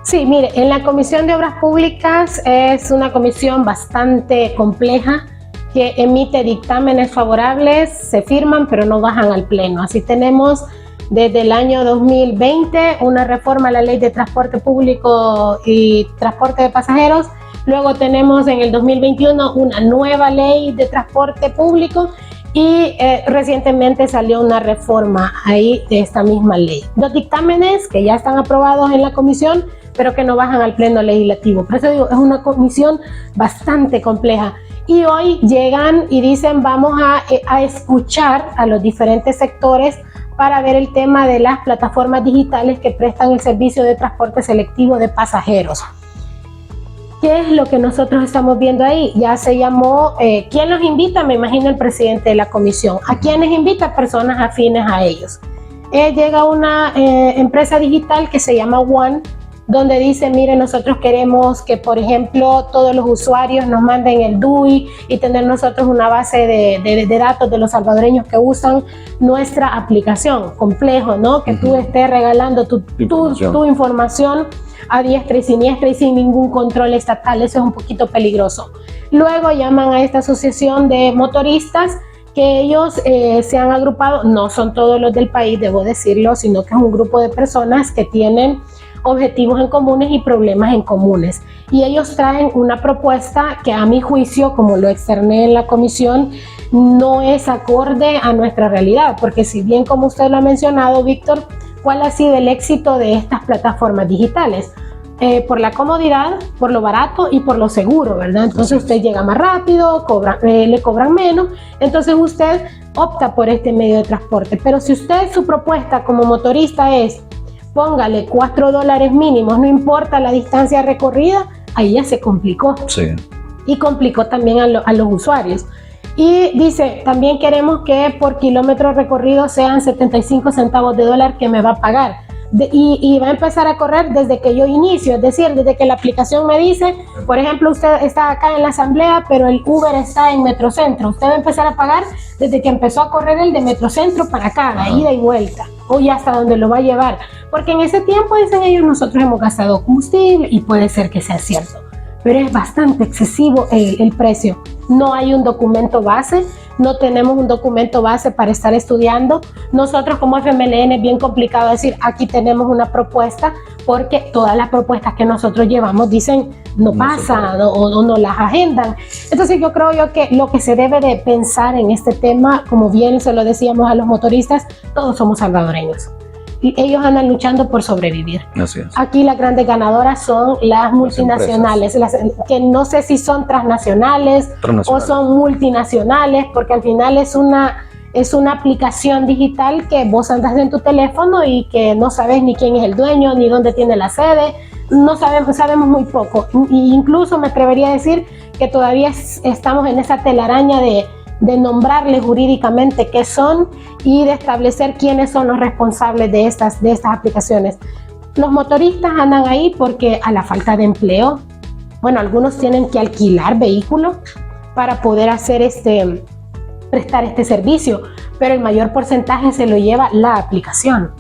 Sí, mire, en la Comisión de Obras Públicas es una comisión bastante compleja que emite dictámenes favorables, se firman pero no bajan al Pleno. Así tenemos desde el año 2020 una reforma a la Ley de Transporte Público y Transporte de Pasajeros. Luego tenemos en el 2021 una nueva ley de transporte público y recientemente salió una reforma ahí de esta misma ley. Dos dictámenes que ya están aprobados en la comisión, pero que no bajan al Pleno Legislativo. Por eso digo, es una comisión bastante compleja. Y hoy llegan y dicen, vamos a escuchar a los diferentes sectores para ver el tema de las plataformas digitales que prestan el servicio de transporte selectivo de pasajeros. ¿Qué es lo que nosotros estamos viendo ahí? Ya se llamó, ¿quién los invita? Me imagino el presidente de la comisión. ¿A quiénes invita? Personas afines a ellos. Llega una empresa digital que se llama One, donde dice, mire, nosotros queremos que, por ejemplo, todos los usuarios nos manden el DUI y tener nosotros una base de datos de los salvadoreños que usan nuestra aplicación. Complejo, ¿no? Que tú estés regalando tu información a diestra y siniestra y sin ningún control estatal. Eso es un poquito peligroso. Luego llaman a esta asociación de motoristas, que ellos se han agrupado, no son todos los del país, debo decirlo, sino que es un grupo de personas que tienen objetivos en comunes y problemas en comunes. Y ellos traen una propuesta que, a mi juicio, como lo externé en la comisión, no es acorde a nuestra realidad, porque si bien, como usted lo ha mencionado, Víctor, ¿cuál ha sido el éxito de estas plataformas digitales? Por la comodidad, por lo barato y por lo seguro, ¿verdad? Entonces usted llega más rápido, le cobran menos, entonces usted opta por este medio de transporte. Pero si usted, su propuesta como motorista es, póngale $4 mínimos, no importa la distancia recorrida, ahí ya se complicó. Sí. Y complicó también a los usuarios. Y dice, también queremos que por kilómetro recorrido sean 75 centavos de dólar que me va a pagar. Y va a empezar a correr desde que yo inicio, es decir, desde que la aplicación me dice, por ejemplo, usted está acá en la asamblea, pero el Uber está en Metrocentro. Usted va a empezar a pagar desde que empezó a correr el de Metrocentro para acá, de ida y vuelta, o ya hasta donde lo va a llevar. Porque en ese tiempo, dicen ellos, nosotros hemos gastado combustible, y puede ser que sea cierto, pero es bastante excesivo el precio. No hay un documento base, no tenemos un documento base para estar estudiando. Nosotros como FMLN es bien complicado decir, aquí tenemos una propuesta, porque todas las propuestas que nosotros llevamos dicen no pasan o no las agendan. Entonces yo creo que lo que se debe de pensar en este tema, como bien se lo decíamos a los motoristas, todos somos salvadoreños. Y ellos andan luchando por sobrevivir. Así es. Aquí las grandes ganadoras son las multinacionales, que no sé si son transnacionales o son multinacionales, porque al final es una aplicación digital que vos andas en tu teléfono y que no sabes ni quién es el dueño, ni dónde tiene la sede, no sabemos muy poco. E incluso me atrevería a decir que todavía estamos en esa telaraña de nombrarles jurídicamente qué son y de establecer quiénes son los responsables de estas aplicaciones. Los motoristas andan ahí porque a la falta de empleo, bueno, algunos tienen que alquilar vehículos para poder prestar este servicio, pero el mayor porcentaje se lo lleva la aplicación.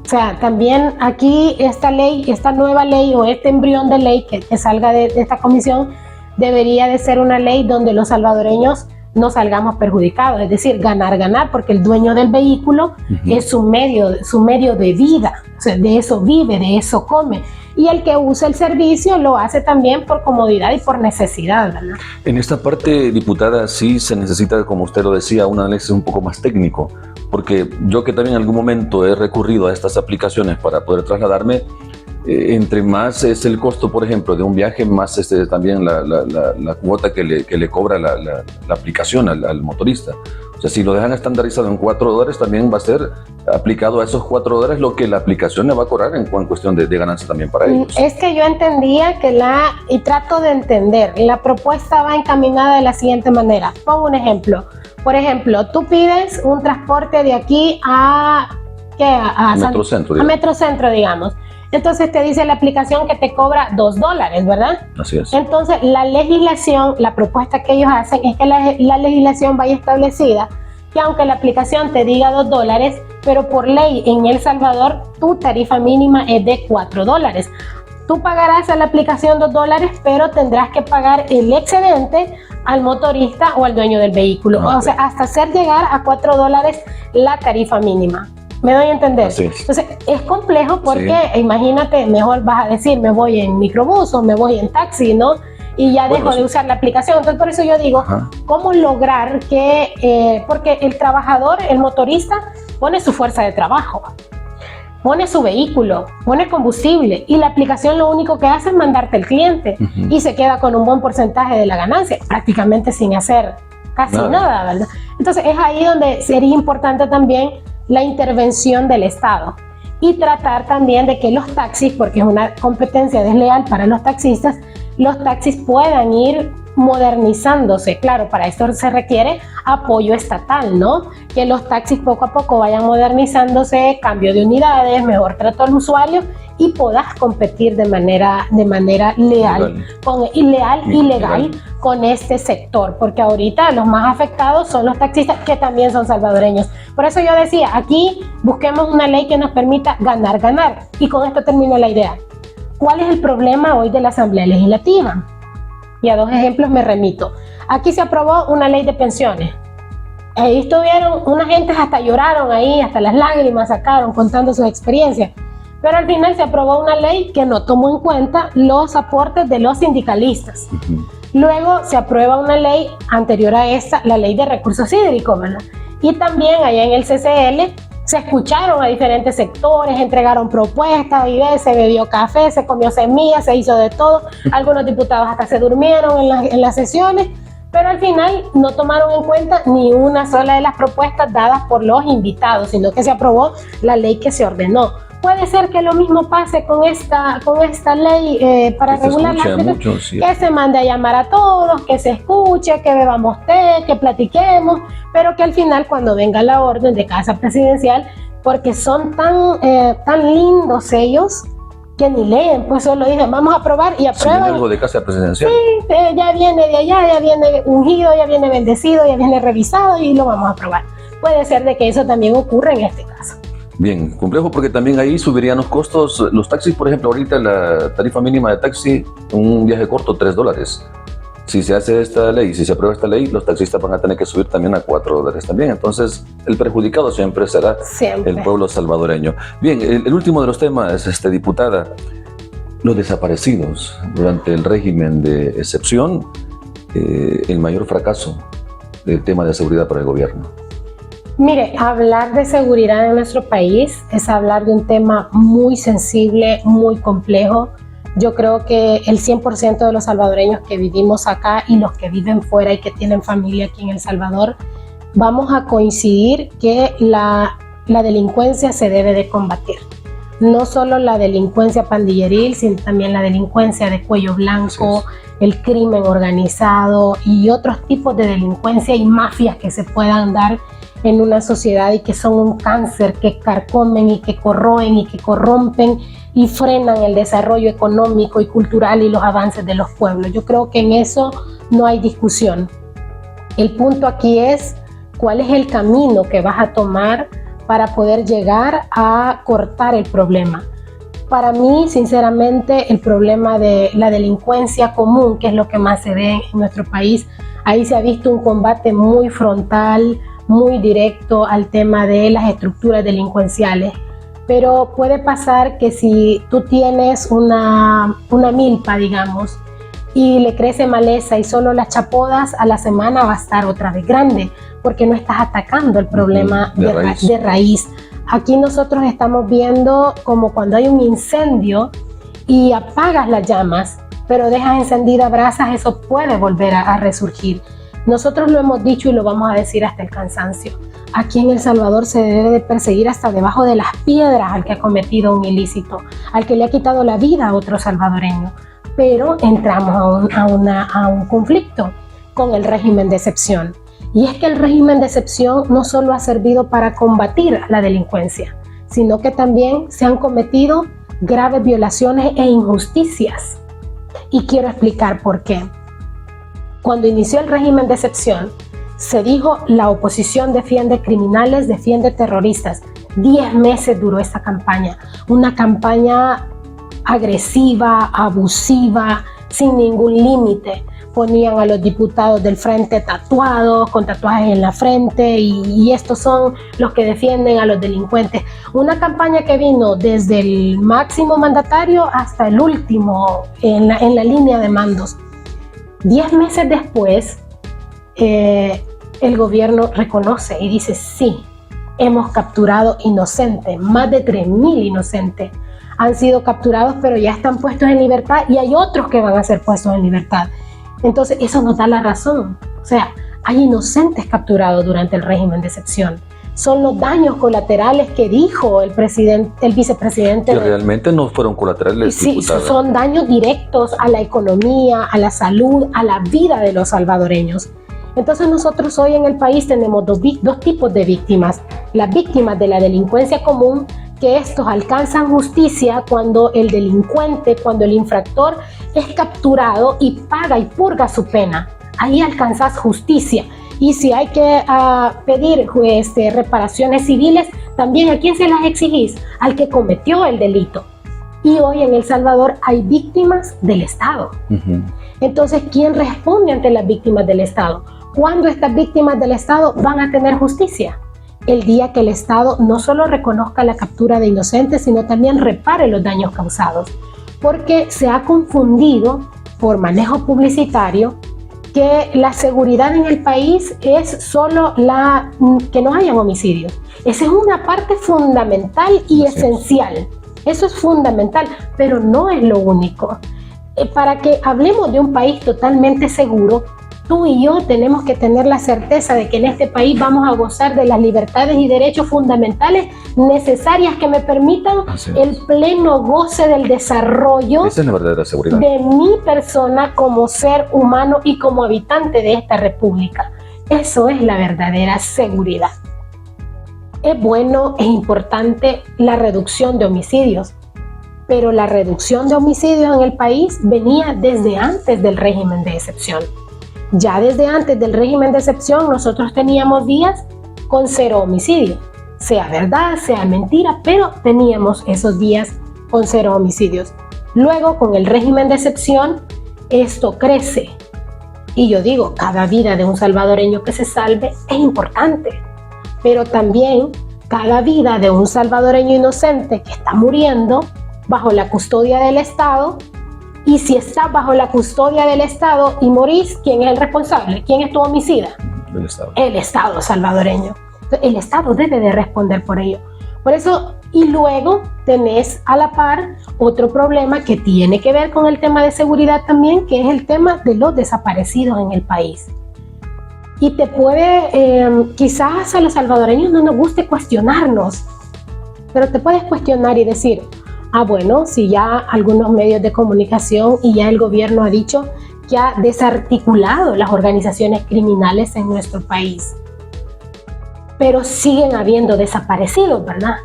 O sea, también aquí esta nueva ley o este embrión de ley que salga de esta comisión debería de ser una ley donde los salvadoreños no salgamos perjudicados, es decir, ganar, porque el dueño del vehículo es su medio de vida. O sea, de eso vive, de eso come. Y el que usa el servicio lo hace también por comodidad y por necesidad, ¿verdad? En esta parte, diputada, sí se necesita, como usted lo decía, un análisis un poco más técnico, porque yo que también en algún momento he recurrido a estas aplicaciones para poder trasladarme, entre más es el costo, por ejemplo, de un viaje, más también la cuota que le cobra la aplicación al motorista. O sea, si lo dejan estandarizado en $4, también va a ser aplicado a esos $4 lo que la aplicación le va a cobrar en cuestión de ganancia también para ellos. Es que yo entendía y trato de entender, la propuesta va encaminada de la siguiente manera. Pongo un ejemplo. Por ejemplo, tú pides un transporte de aquí a Metrocentro, digamos. Entonces te dice la aplicación que te cobra $2, ¿verdad? Así es. Entonces la legislación, la propuesta que ellos hacen es que la legislación vaya establecida que aunque la aplicación te diga $2, pero por ley en El Salvador tu tarifa mínima es de $4. Tú pagarás a la aplicación $2, pero tendrás que pagar el excedente al motorista o al dueño del vehículo. O sea, hasta hacer llegar a $4 la tarifa mínima. ¿Me doy a entender? Así es. Entonces, es complejo porque, imagínate, mejor vas a decir, me voy en microbús o me voy en taxi, ¿no? Y ya dejo de usar la aplicación. Entonces, por eso yo digo, ¿cómo lograr que, porque el trabajador, el motorista, pone su fuerza de trabajo, pone su vehículo, pone combustible, y la aplicación lo único que hace es mandarte el cliente y se queda con un buen porcentaje de la ganancia, prácticamente sin hacer casi nada, ¿verdad? Entonces, es ahí donde sería importante también la intervención del Estado y tratar también de que los taxis, porque es una competencia desleal para los taxistas, los taxis puedan ir modernizándose. Claro, para esto se requiere apoyo estatal, ¿no? Que los taxis poco a poco vayan modernizándose, cambio de unidades, mejor trato al usuario y puedas competir de manera legal, ilegal con este sector, porque ahorita los más afectados son los taxistas, que también son salvadoreños. Por eso yo decía, aquí busquemos una ley que nos permita ganar, y con esto termino la idea. ¿Cuál es el problema hoy de la Asamblea Legislativa? Y a dos ejemplos me remito. Aquí se aprobó una ley de pensiones. Ahí estuvieron, unas gentes hasta lloraron ahí, hasta las lágrimas sacaron contando sus experiencias. Pero al final se aprobó una ley que no tomó en cuenta los aportes de los sindicalistas. Luego se aprueba una ley anterior a esta, la ley de recursos hídricos, ¿verdad? Y también allá en el CCL se escucharon a diferentes sectores, entregaron propuestas, se bebió café, se comió semillas, se hizo de todo. Algunos diputados hasta se durmieron en las sesiones, pero al final no tomaron en cuenta ni una sola de las propuestas dadas por los invitados, sino que se aprobó la ley que se ordenó. Puede ser que lo mismo pase con esta ley para regular que se mande a llamar a todos, que se escuche, que bebamos té, que platiquemos, pero que al final cuando venga la orden de Casa Presidencial, porque son tan lindos ellos que ni leen, pues solo dicen vamos a aprobar y aprueban. ¿Sí algo de Casa Presidencial? Sí, ya viene de allá, ya viene ungido, ya viene bendecido, ya viene revisado y lo vamos a aprobar. Puede ser de que eso también ocurra en este caso. Bien, complejo porque también ahí subirían los costos. Los taxis, por ejemplo, ahorita la tarifa mínima de taxi, un viaje corto, $3. Si se hace esta ley, si se aprueba esta ley, los taxistas van a tener que subir también a $4 también. Entonces, el perjudicado siempre será el pueblo salvadoreño. Bien, el último de los temas, diputada, los desaparecidos durante el régimen de excepción, el mayor fracaso del tema de seguridad para el gobierno. Mire, hablar de seguridad en nuestro país es hablar de un tema muy sensible, muy complejo. Yo creo que el 100% de los salvadoreños que vivimos acá y los que viven fuera y que tienen familia aquí en El Salvador, vamos a coincidir que la delincuencia se debe de combatir. No solo la delincuencia pandilleril, sino también la delincuencia de cuello blanco, el crimen organizado y otros tipos de delincuencia y mafias que se puedan dar en una sociedad y que son un cáncer que carcomen y que corroen y que corrompen y frenan el desarrollo económico y cultural y los avances de los pueblos. Yo creo que en eso no hay discusión. El punto aquí es cuál es el camino que vas a tomar para poder llegar a cortar el problema. Para mí, sinceramente, el problema de la delincuencia común, que es lo que más se ve en nuestro país, ahí se ha visto un combate muy frontal, muy directo al tema de las estructuras delincuenciales. pero puede pasar que si tú tienes una milpa, digamos, y le crece maleza y solo la chapodas, a la semana va a estar otra vez grande, porque no estás atacando el problema de raíz. Aquí nosotros estamos viendo como cuando hay un incendio y apagas las llamas, pero dejas encendidas brasas, eso puede volver a resurgir. Nosotros lo hemos dicho y lo vamos a decir hasta el cansancio. Aquí en El Salvador se debe de perseguir hasta debajo de las piedras al que ha cometido un ilícito, al que le ha quitado la vida a otro salvadoreño. Pero entramos a un conflicto con el régimen de excepción. Y es que el régimen de excepción no solo ha servido para combatir la delincuencia, sino que también se han cometido graves violaciones e injusticias. Y quiero explicar por qué. Cuando inició el régimen de excepción, se dijo: la oposición defiende criminales, defiende terroristas. 10 meses duró esta campaña, una campaña agresiva, abusiva, sin ningún límite. Ponían a los diputados del frente tatuados, con tatuajes en la frente, y estos son los que defienden a los delincuentes. Una campaña que vino desde el máximo mandatario hasta el último en la línea de mandos. 10 meses después, el gobierno reconoce y dice: sí, hemos capturado inocentes, más de 3.000 inocentes han sido capturados, pero ya están puestos en libertad, y hay otros que van a ser puestos en libertad. Entonces eso nos da la razón. O sea, hay inocentes capturados durante el régimen de excepción. Son los daños colaterales que dijo el vicepresidente. Que realmente no fueron colaterales, sí, diputada. Son daños directos a la economía, a la salud, a la vida de los salvadoreños. Entonces nosotros hoy en el país tenemos dos tipos de víctimas. Las víctimas de la delincuencia común, que estos alcanzan justicia cuando el delincuente, cuando el infractor es capturado y paga y purga su pena. Ahí alcanzas justicia. Y si hay que pedir reparaciones civiles, también ¿a quién se las exigís? Al que cometió el delito. Y hoy en El Salvador hay víctimas del Estado. Entonces, ¿quién responde ante las víctimas del Estado? ¿Cuándo estas víctimas del Estado van a tener justicia? El día que el Estado no solo reconozca la captura de inocentes, sino también repare los daños causados. Porque se ha confundido por manejo publicitario que la seguridad en el país es solo que no hayan homicidios. Esa es una parte fundamental y esencial. Eso es fundamental, pero no es lo único. Para que hablemos de un país totalmente seguro, tú y yo tenemos que tener la certeza de que en este país vamos a gozar de las libertades y derechos fundamentales necesarias que me permitan el pleno goce del desarrollo. Esa es la verdadera seguridad de mi persona como ser humano y como habitante de esta república. Eso es la verdadera seguridad. Es bueno, es importante la reducción de homicidios, pero la reducción de homicidios en el país venía desde antes del régimen de excepción. Ya desde antes del régimen de excepción nosotros teníamos días con 0 homicidios, sea verdad, sea mentira, pero teníamos esos días con 0 homicidios. Luego, con el régimen de excepción, esto crece. Y yo digo, cada vida de un salvadoreño que se salve es importante, pero también cada vida de un salvadoreño inocente que está muriendo bajo la custodia del Estado. Y si estás bajo la custodia del Estado y morís, ¿quién es el responsable? ¿Quién es tu homicida? El Estado. El Estado salvadoreño. El Estado debe de responder por ello. Por eso, y luego tenés a la par otro problema que tiene que ver con el tema de seguridad también, que es el tema de los desaparecidos en el país. Y te puede, quizás a los salvadoreños no nos guste cuestionarnos, pero te puedes cuestionar y decir: bueno, si ya algunos medios de comunicación y ya el gobierno ha dicho que ha desarticulado las organizaciones criminales en nuestro país, pero siguen habiendo desaparecidos, ¿verdad?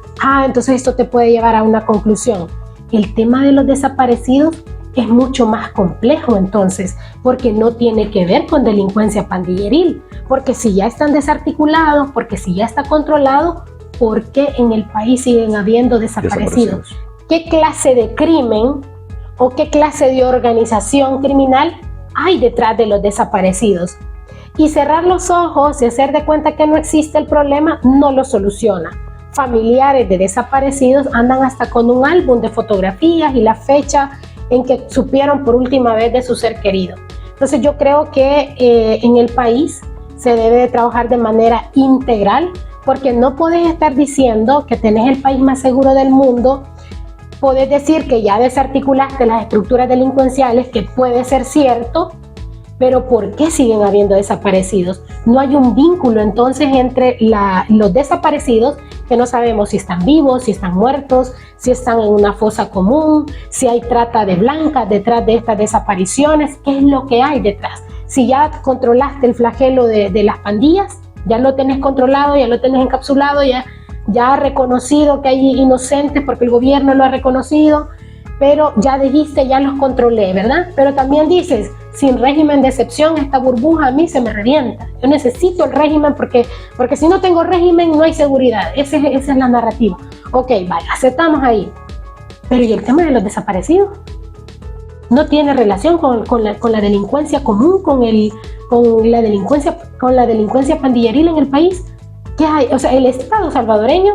Entonces esto te puede llevar a una conclusión. El tema de los desaparecidos es mucho más complejo entonces, porque no tiene que ver con delincuencia pandilleril, porque si ya están desarticulados, porque si ya está controlado, ¿por qué en el país siguen habiendo desaparecidos? ¿Qué clase de crimen o qué clase de organización criminal hay detrás de los desaparecidos? Y cerrar los ojos y hacer de cuenta que no existe el problema no lo soluciona. familiares de desaparecidos andan hasta con un álbum de fotografías y la fecha en que supieron por última vez de su ser querido. Entonces yo creo que en el país se debe de trabajar de manera integral, porque no puedes estar diciendo que tenés el país más seguro del mundo, podés decir que ya desarticulaste las estructuras delincuenciales, que puede ser cierto, pero ¿por qué siguen habiendo desaparecidos? No hay un vínculo entonces entre los desaparecidos, que no sabemos si están vivos, si están muertos, si están en una fosa común, si hay trata de blancas detrás de estas desapariciones. ¿Qué es lo que hay detrás? Si ya controlaste el flagelo de las pandillas, ya lo tenés controlado, ya lo tenés encapsulado, ya has reconocido que hay inocentes porque el gobierno lo ha reconocido, pero ya dijiste, ya los controlé, ¿verdad? Pero también dices, sin régimen de excepción, esta burbuja a mí se me revienta. Yo necesito el régimen porque si no tengo régimen no hay seguridad. Esa es la narrativa. Ok, vale, aceptamos ahí. Pero ¿y el tema de los desaparecidos? No tiene relación con la delincuencia común, con la delincuencia pandilleril en el país. ¿Qué hay? O sea, el Estado salvadoreño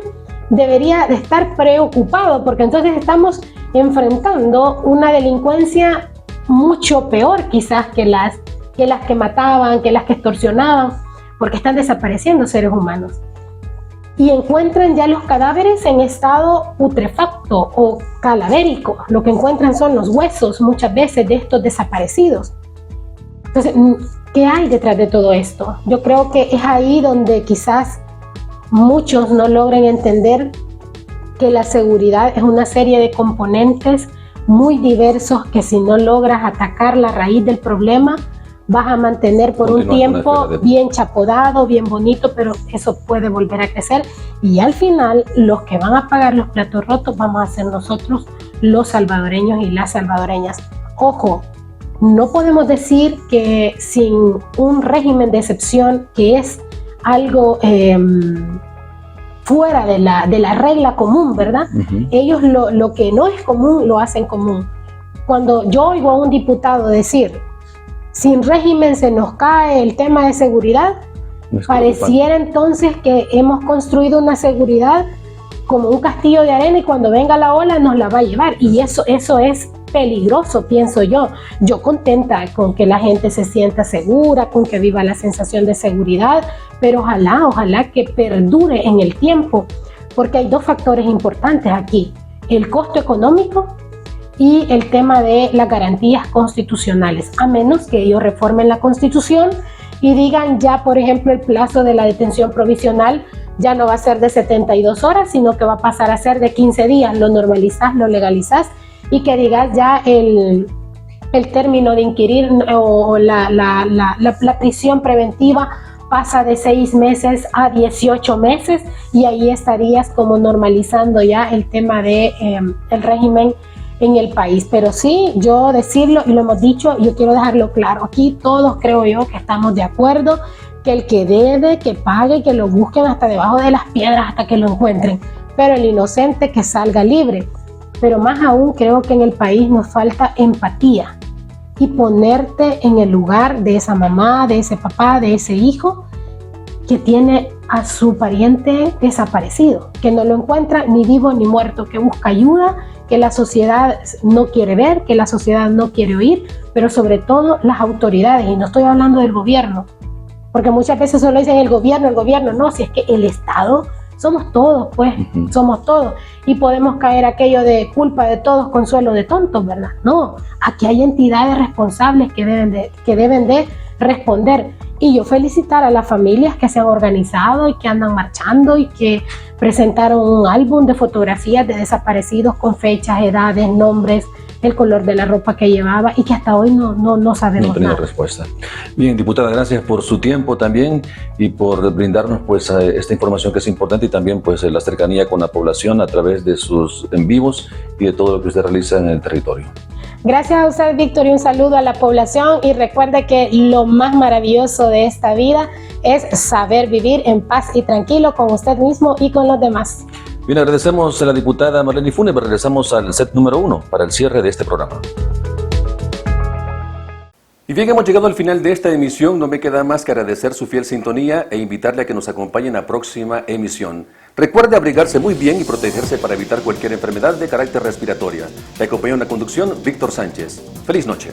debería de estar preocupado, porque entonces estamos enfrentando una delincuencia mucho peor quizás que las que mataban, que las que extorsionaban, porque están desapareciendo seres humanos. Y encuentran ya los cadáveres en estado putrefacto o calavérico. Lo que encuentran son los huesos muchas veces de estos desaparecidos. Entonces, ¿qué hay detrás de todo esto? Yo creo que es ahí donde quizás muchos no logren entender que la seguridad es una serie de componentes muy diversos que si no logras atacar la raíz del problema, vas a mantener por un tiempo bien chapodado, bien bonito, pero eso puede volver a crecer y al final los que van a pagar los platos rotos vamos a ser nosotros, los salvadoreños y las salvadoreñas. Ojo, no podemos decir que sin un régimen de excepción, que es algo fuera de la regla común, ¿verdad? Ellos lo que no es común lo hacen común. Cuando yo oigo a un diputado decir sin régimen se nos cae el tema de seguridad, pareciera entonces que hemos construido una seguridad como un castillo de arena y cuando venga la ola nos la va a llevar, y eso es peligroso, pienso yo. Yo contenta con que la gente se sienta segura, con que viva la sensación de seguridad, pero ojalá que perdure en el tiempo, porque hay dos factores importantes aquí: el costo económico y el tema de las garantías constitucionales, a menos que ellos reformen la Constitución y digan ya, por ejemplo, el plazo de la detención provisional ya no va a ser de 72 horas, sino que va a pasar a ser de 15 días, lo normalizás, lo legalizás, y que digas ya el término de inquirir o la prisión preventiva pasa de 6 meses a 18 meses, y ahí estarías como normalizando ya el tema de el régimen en el país. Pero sí, yo decirlo, y lo hemos dicho, yo quiero dejarlo claro, aquí todos creo yo que estamos de acuerdo que el que debe, que pague, que lo busquen hasta debajo de las piedras hasta que lo encuentren, pero el inocente que salga libre. Pero más aún creo que en el país nos falta empatía y ponerte en el lugar de esa mamá, de ese papá, de ese hijo que tiene a su pariente desaparecido, que no lo encuentra ni vivo ni muerto, que busca ayuda, que la sociedad no quiere ver, que la sociedad no quiere oír, pero sobre todo las autoridades, y no estoy hablando del gobierno, porque muchas veces solo dicen el gobierno, no, si es que el Estado somos todos, pues, somos todos, y podemos caer aquello de culpa de todos, consuelo de tontos, ¿verdad? No, aquí hay entidades responsables que deben de responder. Y yo felicitar a las familias que se han organizado y que andan marchando y que presentaron un álbum de fotografías de desaparecidos con fechas, edades, nombres, el color de la ropa que llevaba, y que hasta hoy no sabemos tenía nada. respuesta. Bien, diputada, gracias por su tiempo también y por brindarnos pues esta información que es importante, y también pues la cercanía con la población a través de sus en vivos y de todo lo que usted realiza en el territorio. Gracias a usted, Víctor, y un saludo a la población, y recuerde que lo más maravilloso de esta vida es saber vivir en paz y tranquilo con usted mismo y con los demás. Bien, agradecemos a la diputada Marlene Funes. Regresamos al set número 1 para el cierre de este programa. Y bien, hemos llegado al final de esta emisión. No me queda más que agradecer su fiel sintonía e invitarle a que nos acompañe en la próxima emisión. Recuerde abrigarse muy bien y protegerse para evitar cualquier enfermedad de carácter respiratorio. Le acompañó en la conducción Víctor Sánchez. Feliz noche.